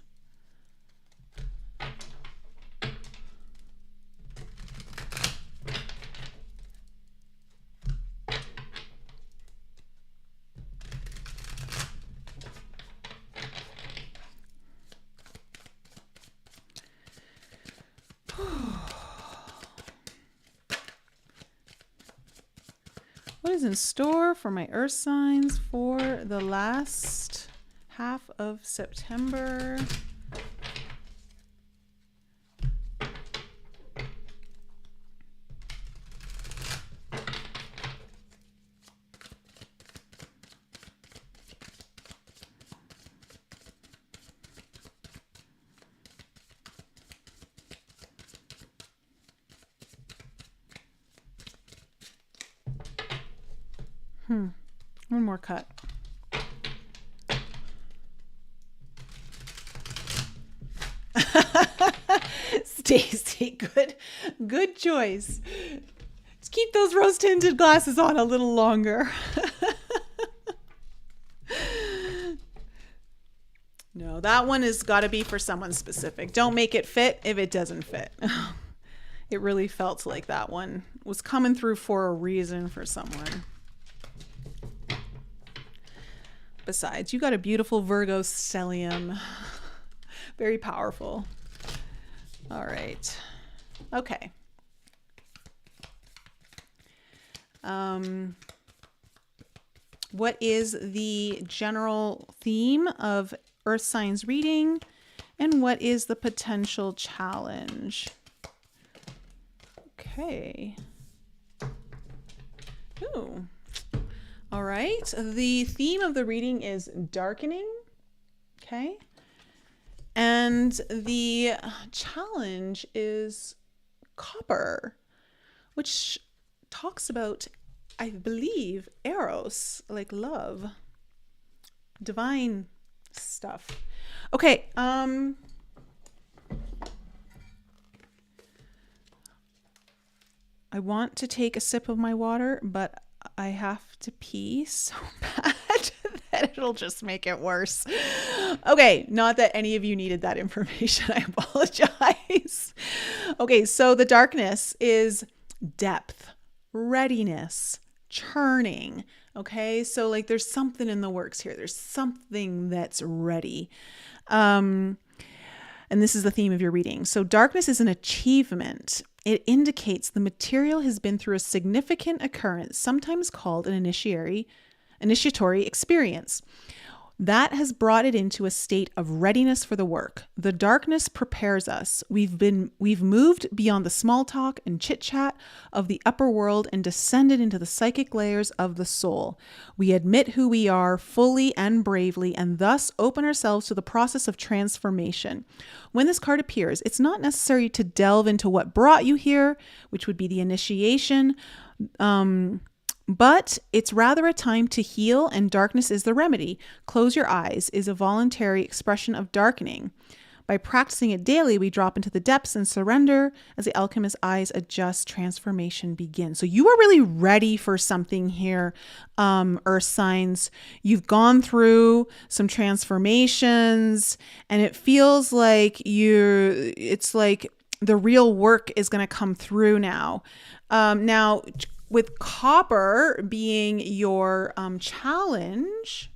What is in store for my earth signs for the last half of September? One more cut. Stacy, good choice. Just keep those rose tinted glasses on a little longer. No, that one has got to be for someone specific. Don't make it fit if it doesn't fit. It really felt like that one was coming through for a reason for someone. Besides, you got a beautiful Virgo stellium. Very powerful. All right. Okay. What is the general theme of Earth Signs reading? And what is the potential challenge? Okay. Ooh. All right, the theme of the reading is darkening, okay? And the challenge is copper, which talks about, I believe, Eros, like love, divine stuff. Okay. I want to take a sip of my water, but I have to pee so bad that it'll just make it worse. Okay, not that any of you needed that information. I apologize. Okay, so the darkness is depth, readiness, churning. Okay, so like there's something in the works here. There's something that's ready. And this is the theme of your reading. So darkness is an achievement. It indicates the material has been through a significant occurrence, sometimes called an initiatory experience. That has brought it into a state of readiness for the work. The darkness prepares us. We've moved beyond the small talk and chit chat of the upper world and descended into the psychic layers of the soul. We admit who we are fully and bravely, and thus open ourselves to the process of transformation. When this card appears, it's not necessary to delve into what brought you here, which would be the initiation, but it's rather a time to heal, and darkness is the remedy. Close your eyes is a voluntary expression of darkening. By practicing it daily, we drop into the depths and surrender. As the alchemist's eyes adjust, transformation begins. So you are really ready for something here, earth signs. You've gone through some transformations, and it feels like it's like the real work is going to come through now. Now, with copper being your challenge,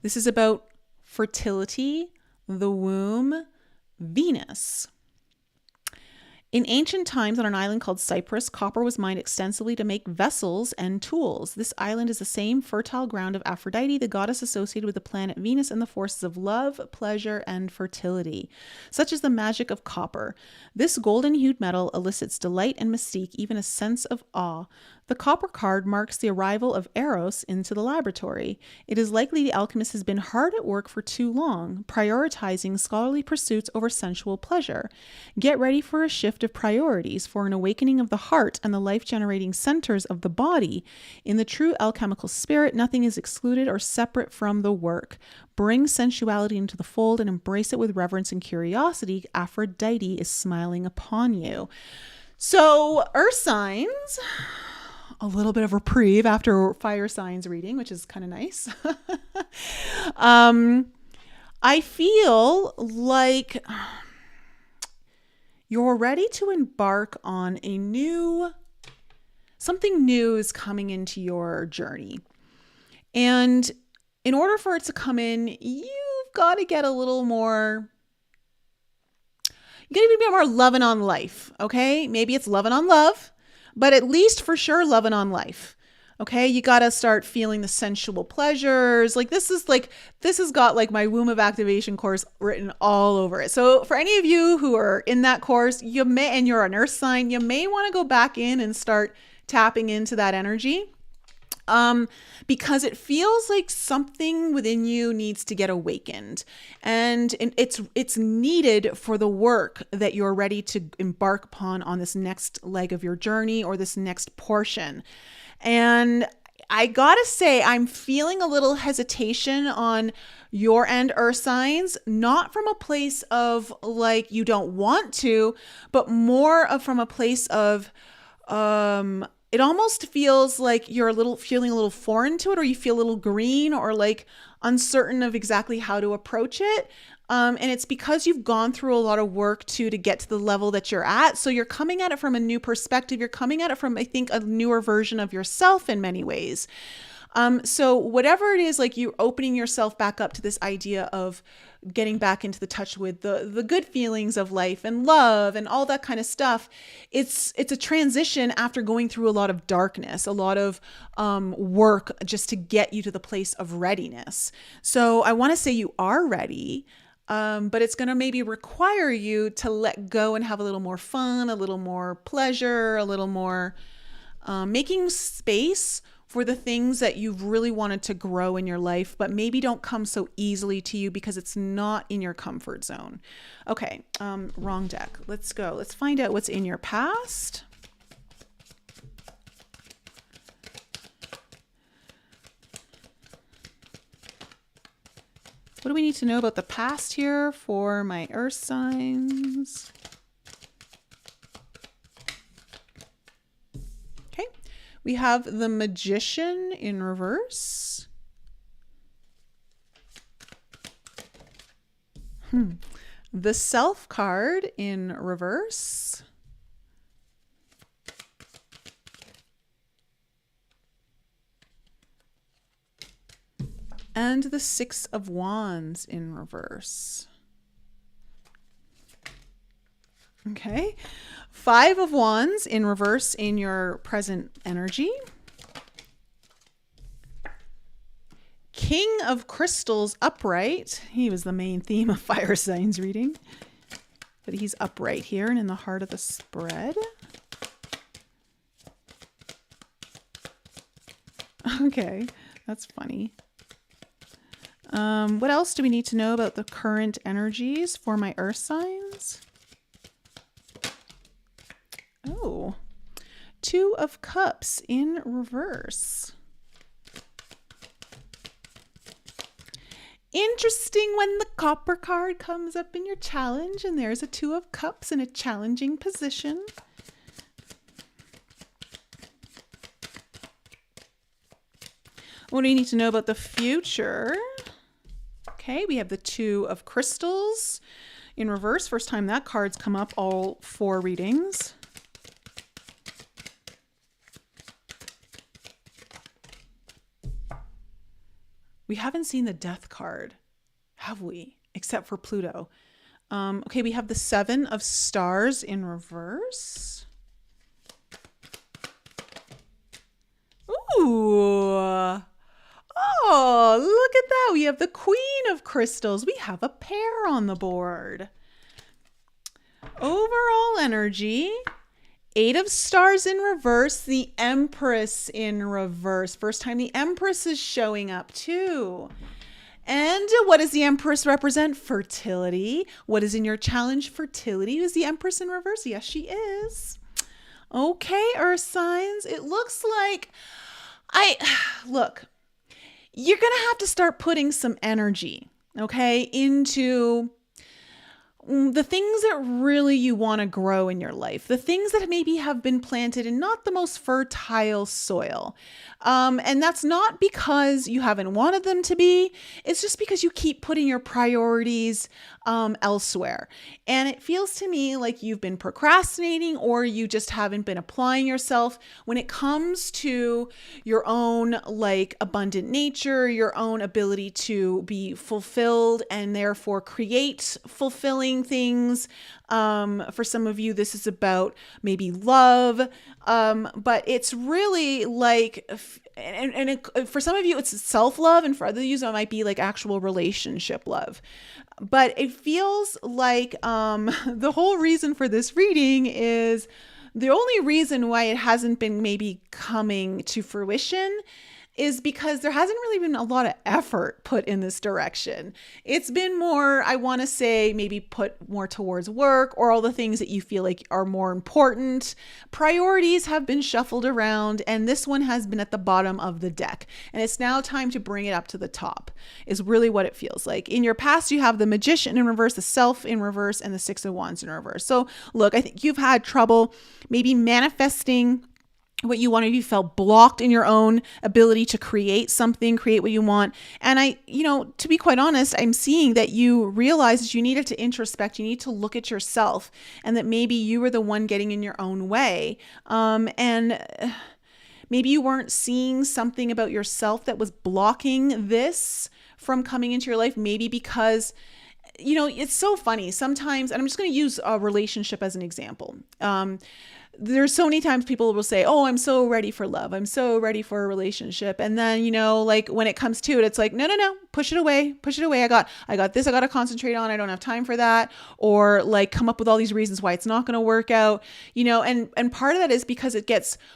this is about fertility, the womb, Venus. In ancient times, on an island called Cyprus, copper was mined extensively to make vessels and tools. This island is the same fertile ground of Aphrodite, the goddess associated with the planet Venus and the forces of love, pleasure, and fertility. Such is the magic of copper. This golden-hued metal elicits delight and mystique, even a sense of awe. The copper card marks the arrival of Eros into the laboratory. It is likely the alchemist has been hard at work for too long, prioritizing scholarly pursuits over sensual pleasure. Get ready for a shift of priorities, for an awakening of the heart and the life-generating centers of the body. In the true alchemical spirit, nothing is excluded or separate from the work. Bring sensuality into the fold and embrace it with reverence and curiosity. Aphrodite is smiling upon you. So, earth signs, a little bit of reprieve after fire signs reading, which is kind of nice. I feel like you're ready to embark on something new is coming into your journey. And in order for it to come in, you've got to get a little more, you got to be more loving on life. Okay. Maybe it's loving on love, but at least for sure, loving on life. Okay. You got to start feeling the sensual pleasures. Like this has got like my womb of activation course written all over it. So for any of you who are in that course, and you're an earth sign, you may want to go back in and start tapping into that energy. Because it feels like something within you needs to get awakened, and it's needed for the work that you're ready to embark upon on this next leg of your journey or this next portion. And I gotta say, I'm feeling a little hesitation on your end, earth signs, not from a place of like you don't want to, but more of from a place of it almost feels like you're feeling a little foreign to it, or you feel a little green or like uncertain of exactly how to approach it. And it's because you've gone through a lot of work to get to the level that you're at. So you're coming at it from a new perspective. You're coming at it from, I think, a newer version of yourself in many ways. So whatever it is, like you're opening yourself back up to this idea of getting back into the touch with the good feelings of life and love and all that kind of stuff. It's a transition after going through a lot of darkness, a lot of work just to get you to the place of readiness. So I want to say you are ready. But it's going to maybe require you to let go and have a little more fun, a little more pleasure, a little more making space for the things that you've really wanted to grow in your life, but maybe don't come so easily to you because it's not in your comfort zone. Okay, wrong deck. Let's go. Let's find out what's in your past. What do we need to know about the past here for my earth signs? Okay, we have the Magician in reverse. The Self card in reverse. And the Six of Wands in reverse. Okay. Five of Wands in reverse in your present energy. King of Crystals upright. He was the main theme of fire signs reading. But he's upright here and in the heart of the spread. Okay, that's funny. What else do we need to know about the current energies for my earth signs? Oh, Two of Cups in reverse. Interesting when the Copper card comes up in your challenge and there's a Two of Cups in a challenging position. What do you need to know about the future? Okay, we have the Two of Crystals in reverse. First time that card's come up all four readings. We haven't seen the Death card, have we? Except for Pluto. Okay, we have the Seven of Stars in reverse. Ooh. Oh, look at that. We have the Queen of Crystals. We have a pair on the board. Overall energy, Eight of Stars in reverse, the Empress in reverse. First time the Empress is showing up too. And what does the Empress represent? Fertility. What is in your challenge? Fertility. Is the Empress in reverse? Yes, she is. Okay, Earth signs. It looks like look, you're going to have to start putting some energy, okay, into the things that really you want to grow in your life, the things that maybe have been planted in not the most fertile soil. And that's not because you haven't wanted them to be. It's just because you keep putting your priorities elsewhere. And it feels to me like you've been procrastinating or you just haven't been applying yourself when it comes to your own like abundant nature, your own ability to be fulfilled and therefore create fulfilling things. For some of you, this is about maybe love. But it's really like, for some of you, it's self-love, and for others, it might be like actual relationship love. But it feels like the whole reason for this reading is the only reason why it hasn't been maybe coming to fruition is because there hasn't really been a lot of effort put in this direction. It's been more, I want to say, maybe put more towards work or all the things that you feel like are more important. Priorities have been shuffled around, and this one has been at the bottom of the deck. And it's now time to bring it up to the top, is really what it feels like. In your past, you have the Magician in reverse, the Self in reverse, and the Six of Wands in reverse. So look, I think you've had trouble maybe manifesting what you wanted. You felt blocked in your own ability to create something, create what you want. And to be quite honest, I'm seeing that you realized that you needed to introspect, you need to look at yourself, and that maybe you were the one getting in your own way. And maybe you weren't seeing something about yourself that was blocking this from coming into your life, maybe because it's so funny sometimes, and I'm just going to use a relationship as an example. there's so many times people will say, oh, I'm so ready for love. I'm so ready for a relationship. And then, like when it comes to it, it's like, no, push it away. I got this I got to concentrate on. I don't have time for that. Or like come up with all these reasons why it's not going to work out, and part of that is because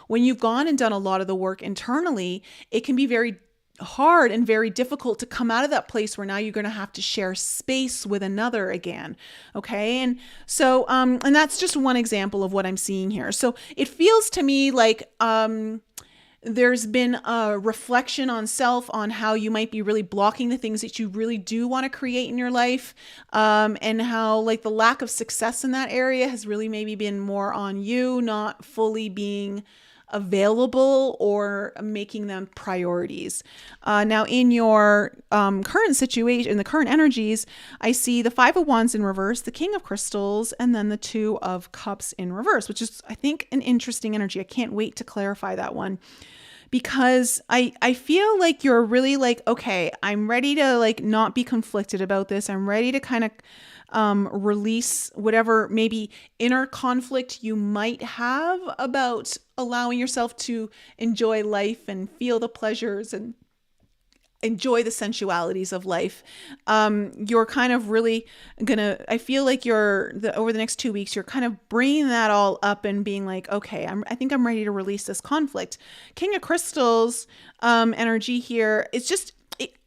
when you've gone and done a lot of the work internally, it can be very hard and very difficult to come out of that place where now you're going to have to share space with another again. Okay. And so, and that's just one example of what I'm seeing here. So it feels to me like, there's been a reflection on self on how you might be really blocking the things that you really do want to create in your life. And how like the lack of success in that area has really maybe been more on you, not fully being available or making them priorities. Now in your current situation, in the current energies, I see the Five of Wands in reverse, the King of Crystals, and then the Two of Cups in reverse, which is, I think, an interesting energy. I can't wait to clarify that one, because I feel like you're really like, okay, I'm ready to like not be conflicted about this. I'm ready to kind of release whatever maybe inner conflict you might have about allowing yourself to enjoy life and feel the pleasures and enjoy the sensualities of life. You're kind of really I feel like over the next 2 weeks, you're kind of bringing that all up and being like, okay, I think I'm ready to release this conflict. King of Crystals energy here is just,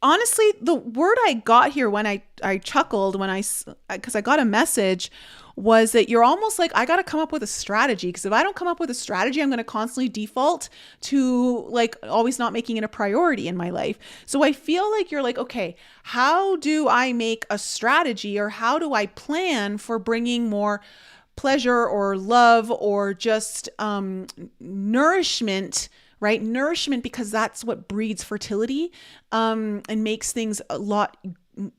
honestly, the word I got here when I chuckled because I got a message was that you're almost like, I got to come up with a strategy, because if I don't come up with a strategy, I'm going to constantly default to like always not making it a priority in my life. So I feel like you're like, okay, how do I make a strategy, or how do I plan for bringing more pleasure or love or just nourishment, right? Nourishment, because that's what breeds fertility, and makes things a lot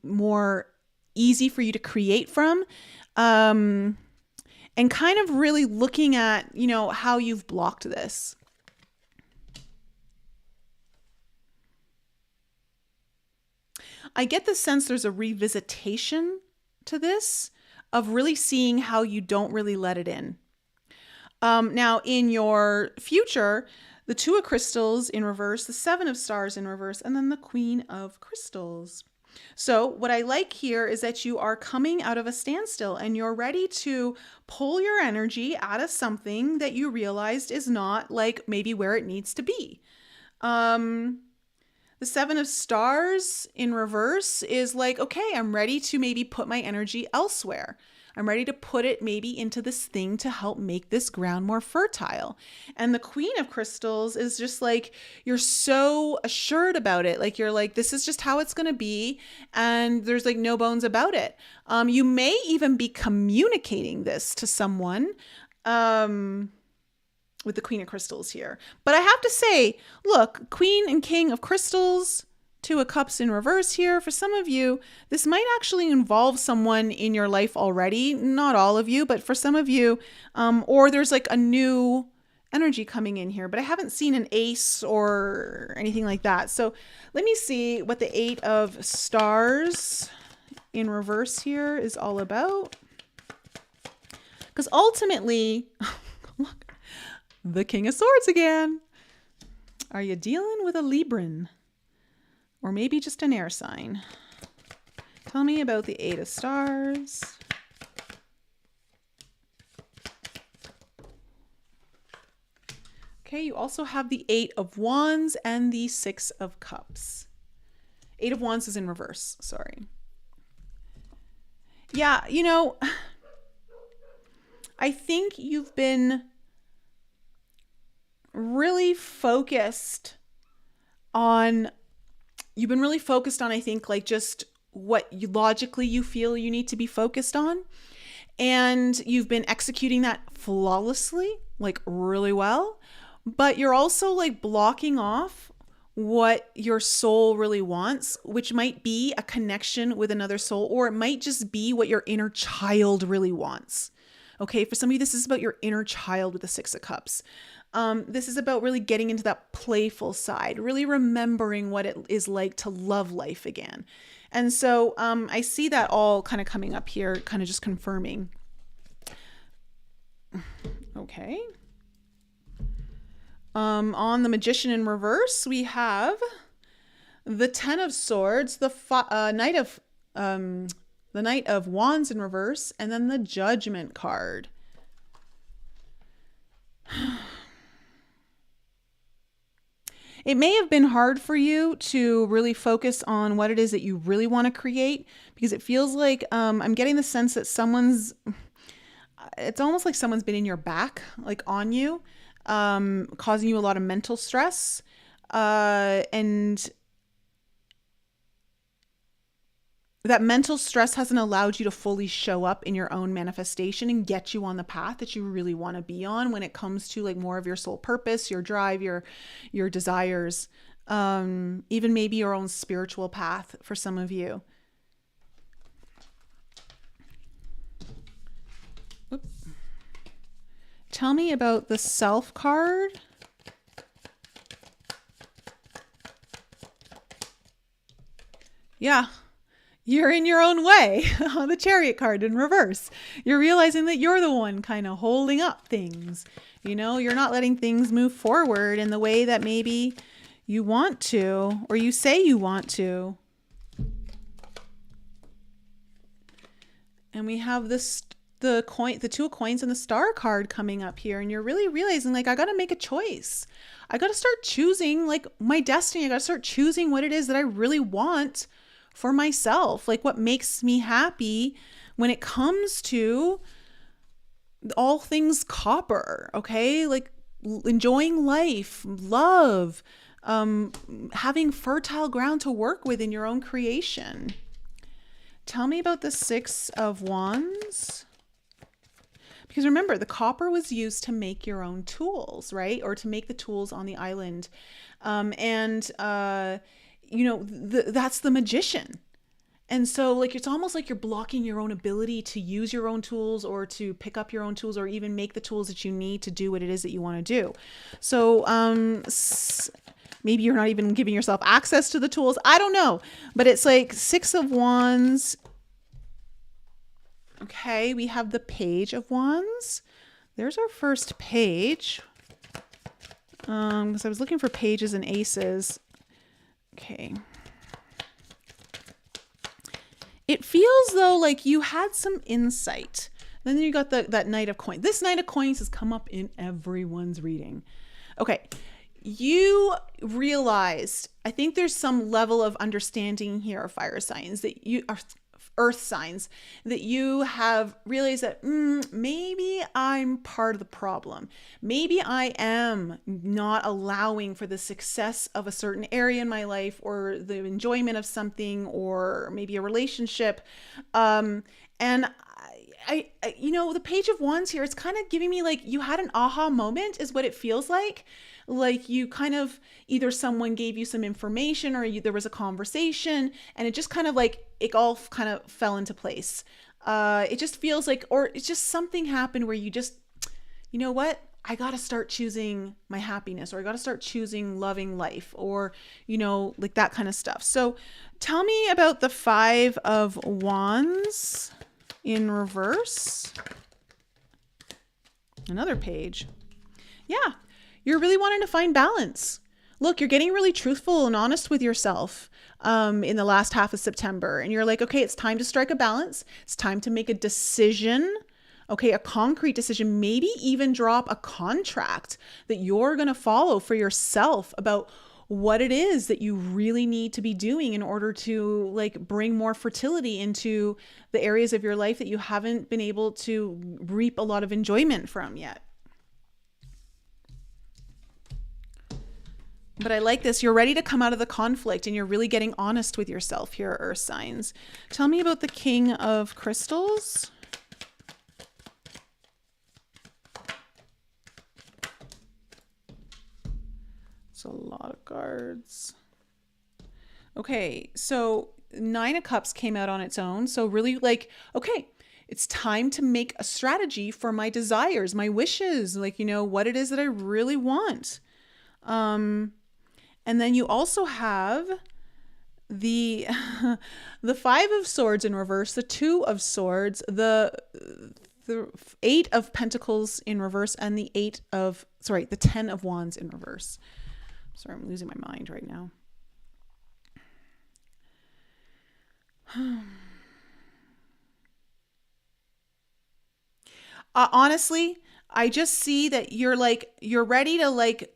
more easy for you to create from. And kind of really looking at, how you've blocked this. I get the sense there's a revisitation to this, of really seeing how you don't really let it in. Now in your future, the Two of Crystals in reverse, the Seven of Stars in reverse, and then the Queen of Crystals. So what I like here is that you are coming out of a standstill and you're ready to pull your energy out of something that you realized is not like maybe where it needs to be. The Seven of Stars in reverse is like, okay, I'm ready to maybe put my energy elsewhere. I'm ready to put it maybe into this thing to help make this ground more fertile. And the Queen of Crystals is just like, you're so assured about it. Like you're like, this is just how it's going to be. And there's like no bones about it. You may even be communicating this to someone, with the Queen of Crystals here. But I have to say, look, Queen and King of Crystals, Two of Cups in reverse here. For some of you, this might actually involve someone in your life already. Not all of you, but for some of you, or there's like a new energy coming in here, but I haven't seen an ace or anything like that. So let me see what the Eight of Stars in reverse here is all about. Because ultimately, look, the King of Swords again. Are you dealing with a Libran? Or maybe just an air sign? Tell me about the Eight of Stars. Okay, you also have the Eight of Wands and the Six of Cups. Eight of Wands is in reverse, sorry. Yeah, I think you've been really focused on, I think, like just what logically you feel you need to be focused on. And you've been executing that flawlessly, like really well. But you're also like blocking off what your soul really wants, which might be a connection with another soul, or it might just be what your inner child really wants. Okay, for some of you, this is about your inner child with the Six of Cups. This is about really getting into that playful side, really remembering what it is like to love life again. And so I see that all kind of coming up here, kind of just confirming. Okay. On the Magician in reverse, we have the Ten of Swords, the Knight of Wands in reverse, and then the Judgment card. It may have been hard for you to really focus on what it is that you really want to create, because it feels like I'm getting the sense that it's almost like someone's been in your back, like on you, causing you a lot of mental stress. And that mental stress hasn't allowed you to fully show up in your own manifestation and get you on the path that you really want to be on when it comes to like more of your soul purpose, your drive, your desires, even maybe your own spiritual path for some of you. Oops. Tell me about the Self card. Yeah. You're in your own way on the Chariot card in reverse. You're realizing that you're the one kind of holding up things. You know, you're not letting things move forward in the way that maybe you want to, or you say you want to. And we have the Two of Coins and the Star card coming up here. And you're really realizing, like, I got to make a choice. I got to start choosing, like, my destiny. I got to start choosing what it is that I really want for myself, like what makes me happy when it comes to all things copper. Okay, like enjoying life, love, having fertile ground to work with in your own creation. Tell me about the Six of Wands. Because remember, the copper was used to make your own tools, right? Or to make the tools on the island. You know, that's the Magician. And so like, it's almost like you're blocking your own ability to use your own tools or to pick up your own tools or even make the tools that you need to do what it is that you want to do. So maybe you're not even giving yourself access to the tools. I don't know. But it's like Six of Wands. Okay, we have the Page of Wands. There's our first page. Because I was looking for pages and aces. Okay. It feels though like you had some insight. Then you got that Knight of Coins. This Knight of Coins has come up in everyone's reading. Okay. You realized, I think there's some level of understanding here, fire signs, that you are earth signs, that you have realized that maybe I'm part of the problem. Maybe I am not allowing for the success of a certain area in my life or the enjoyment of something or maybe a relationship. And I you know, the Page of Wands here, it's kind of giving me like you had an aha moment is what it feels like. Like you kind of, either someone gave you some information or there was a conversation and it just kind of like, it all kind of fell into place. It just feels like, or it's just something happened where you just, you know what? I got to start choosing my happiness, or I got to start choosing loving life, or, you know, like that kind of stuff. So tell me about the Five of Wands in reverse. Another page. Yeah. You're really wanting to find balance. Look, you're getting really truthful and honest with yourself in the last half of September. And you're like, okay, it's time to strike a balance. It's time to make a decision. Okay, a concrete decision, maybe even drop a contract that you're going to follow for yourself about what it is that you really need to be doing in order to like bring more fertility into the areas of your life that you haven't been able to reap a lot of enjoyment from yet. But I like this. You're ready to come out of the conflict and you're really getting honest with yourself here, Earth signs. Tell me about the King of Crystals. It's a lot of cards. Okay, so Nine of Cups came out on its own. So really like, okay, it's time to make a strategy for my desires, my wishes, like, you know, what it is that I really want. And then you also have the Five of Swords in reverse, the Two of Swords, the Eight of Pentacles in reverse and the the 10 of Wands in reverse. Sorry, I'm losing my mind right now. Honestly, I just see that you're ready to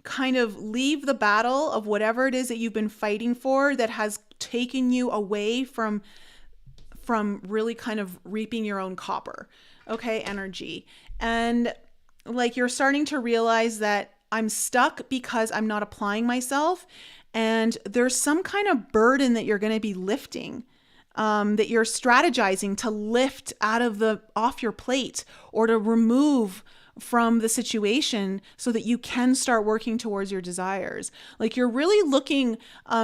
kind of leave the battle of whatever it is that you've been fighting for that has taken you away from really kind of reaping your own copper, okay, energy. And you're starting to realize that I'm stuck because I'm not applying myself, and there's some kind of burden that you're going to be lifting, that you're strategizing to lift off your plate or to remove from the situation so that you can start working towards your desires. You're really looking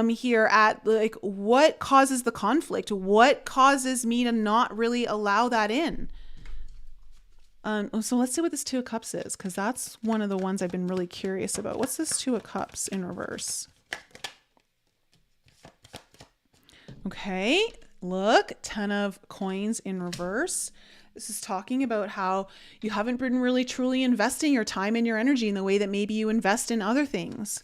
here at what causes the conflict, what causes me to not really allow that in. So let's see what this Two of Cups is, because that's one of the ones I've been really curious about. What's this Two of Cups in reverse? Okay, look, 10 of Coins in reverse. This is talking about how you haven't been really truly investing your time and your energy in the way that maybe you invest in other things.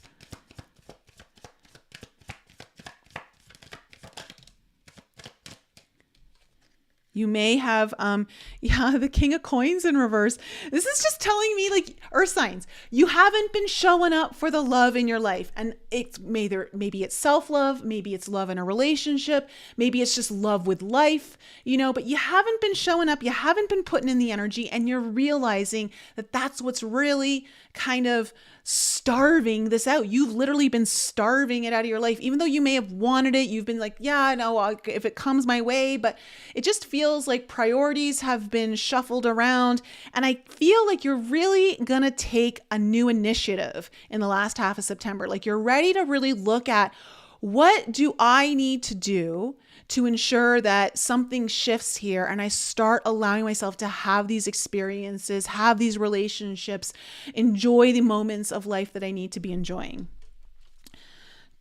You may have, the King of Coins in reverse. This is just telling me, Earth signs, you haven't been showing up for the love in your life. And maybe it's self-love, maybe it's love in a relationship, maybe it's just love with life, but you haven't been showing up, you haven't been putting in the energy, and you're realizing that that's what's really kind of starving this out. You've literally been starving it out of your life. Even though you may have wanted it, you've been like, yeah, no, if it comes my way, but it just feels like priorities have been shuffled around. And I feel like you're really going to take a new initiative in the last half of September. You're ready to really look at, what do I need to do to ensure that something shifts here and I start allowing myself to have these experiences, have these relationships, enjoy the moments of life that I need to be enjoying.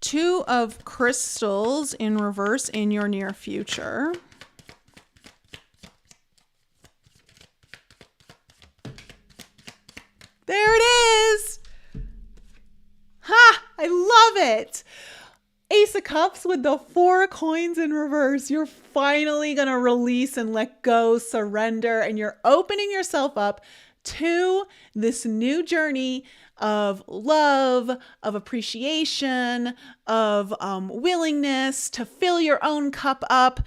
Two of Crystals in reverse in your near future. There it is. Ha! I love it. Ace of Cups with the Four of Coins in reverse. You're finally going to release and let go, surrender, and you're opening yourself up to this new journey of love, of appreciation, of willingness to fill your own cup up.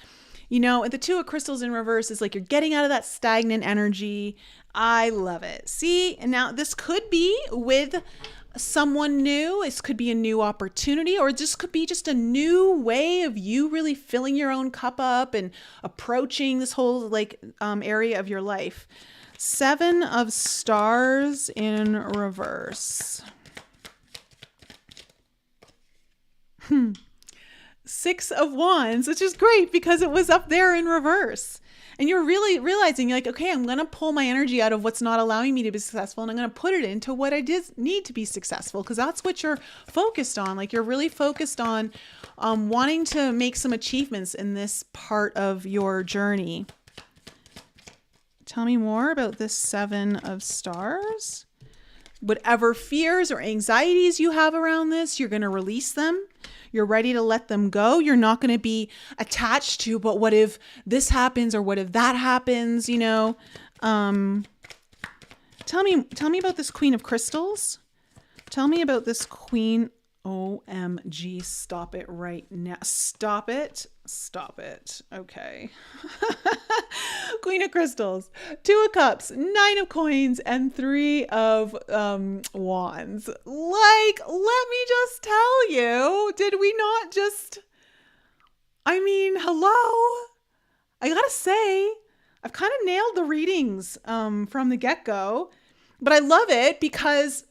The Two of Crystals in reverse is you're getting out of that stagnant energy. I love it. See, and now this could be with someone new. This could be a new opportunity, or this could be just a new way of you really filling your own cup up and approaching this whole area of your life. Seven of Stars in reverse. Six of Wands, which is great because it was up there in reverse. And you're really realizing, you're okay, I'm going to pull my energy out of what's not allowing me to be successful, and I'm going to put it into what I did need to be successful, because that's what you're focused on. You're really focused on wanting to make some achievements in this part of your journey. Tell me more about this Seven of Stars. Whatever fears or anxieties you have around this, you're going to release them. You're ready to let them go. You're not going to be attached to, but what if this happens or what if that happens, Tell me about this Queen of Crystals. Tell me about this Queen. OMG, stop it right now. Stop it. Okay. Queen of Crystals, Two of Cups, Nine of Coins, and Three of Wands. Let me just tell you, did we not just, hello? I gotta say, I've kind of nailed the readings from the get-go, but I love it because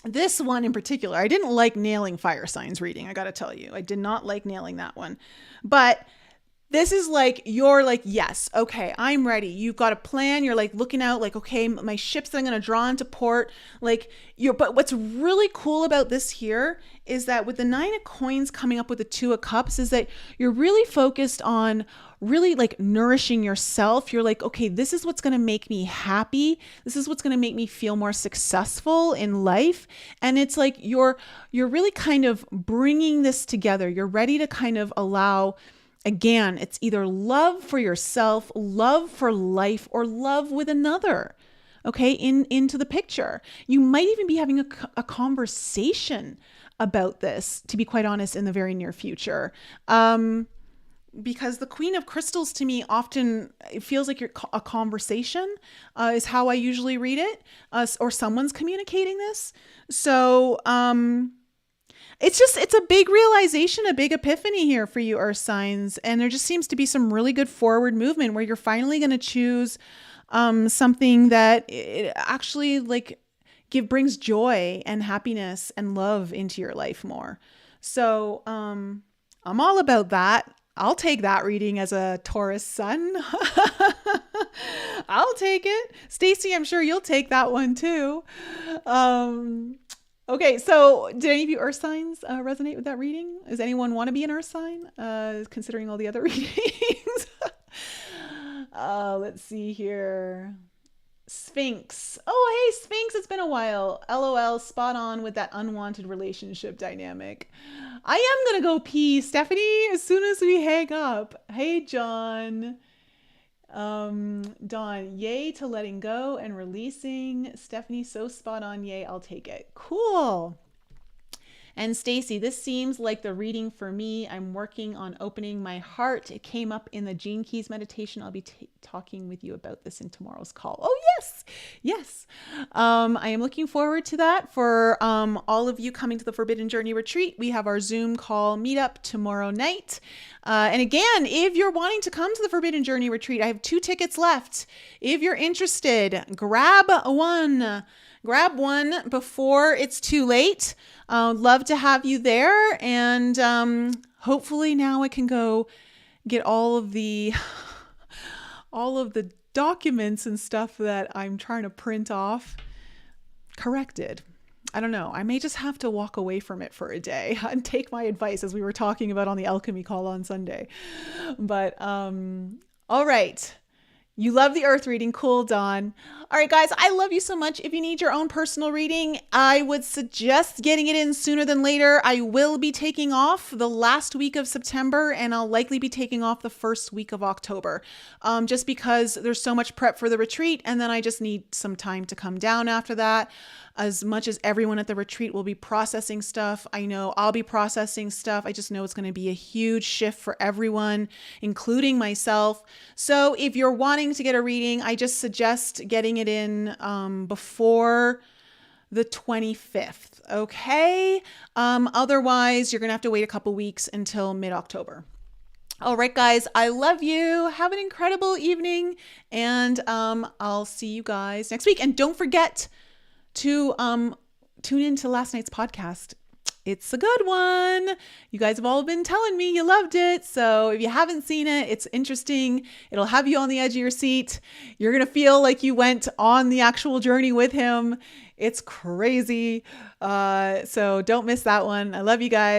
this one in particular, I didn't like nailing fire signs reading. I got to tell you, I did not like nailing that one. But This is like, you're like, yes, okay, I'm ready. You've got a plan. You're like looking out like, okay, my ships that I'm going to draw into port, like but what's really cool about this here is that with the 9 of coins coming up with the 2 of cups is that you're really focused on really like nourishing yourself. You're like, okay, this is what's going to make me happy. This is what's going to make me feel more successful in life. And it's like, you're really kind of bringing this together. You're ready to kind of allow, again, it's either love for yourself, love for life, or love with another, okay, into the picture. You might even be having a conversation about this, to be quite honest, in the very near future. Because the Queen of Crystals to me often, it feels like a conversation is how I usually read it, or someone's communicating this. So, it's a big realization, a big epiphany here for you earth signs. And there just seems to be some really good forward movement where you're finally going to choose something that it actually like brings joy and happiness and love into your life more. So I'm all about that. I'll take that reading as a Taurus sun. I'll take it. Stacey, I'm sure you'll take that one too. Okay, so did any of you earth signs resonate with that reading? Does anyone want to be an earth sign, considering all the other readings? Let's see here. Sphinx. Oh, hey, Sphinx, it's been a while. LOL, spot on with that unwanted relationship dynamic. I am going to go pee, Stephanie, as soon as we hang up. Hey, John. Dawn, yay to letting go and releasing. Stephanie, so spot on. Yay, I'll take it. Cool. And Stacy, this seems like the reading for me. I'm working on opening my heart. It came up in the Gene Keys meditation. I'll be talking with you about this in tomorrow's call. Oh, yes. Yes. I am looking forward to that. For all of you coming to the Forbidden Journey Retreat, we have our Zoom call meetup tomorrow night. And again, if you're wanting to come to the Forbidden Journey Retreat, I have 2 tickets left. If you're interested, grab one. Grab one before it's too late. Love to have you there. And hopefully now I can go get all of the documents and stuff that I'm trying to print off corrected. I don't know. I may just have to walk away from it for a day and take my advice, as we were talking about on the Alchemy call on Sunday. But all right. You love the earth reading. Cool, Dawn. All right, guys, I love you so much. If you need your own personal reading, I would suggest getting it in sooner than later. I will be taking off the last week of September, and I'll likely be taking off the first week of October, just because there's so much prep for the retreat, and then I just need some time to come down after that. As much as everyone at the retreat will be processing stuff, I know I'll be processing stuff. I just know it's going to be a huge shift for everyone, including myself. So if you're wanting to get a reading, I just suggest getting it in before the 25th. Okay. Otherwise, you're going to have to wait a couple weeks until mid-October. All right, guys, I love you. Have an incredible evening, and I'll see you guys next week. And don't forget to tune into last night's podcast. It's a good one. You guys have all been telling me you loved it. So if you haven't seen it, it's interesting. It'll have you on the edge of your seat. You're going to feel like you went on the actual journey with him. It's crazy. So don't miss that one. I love you guys.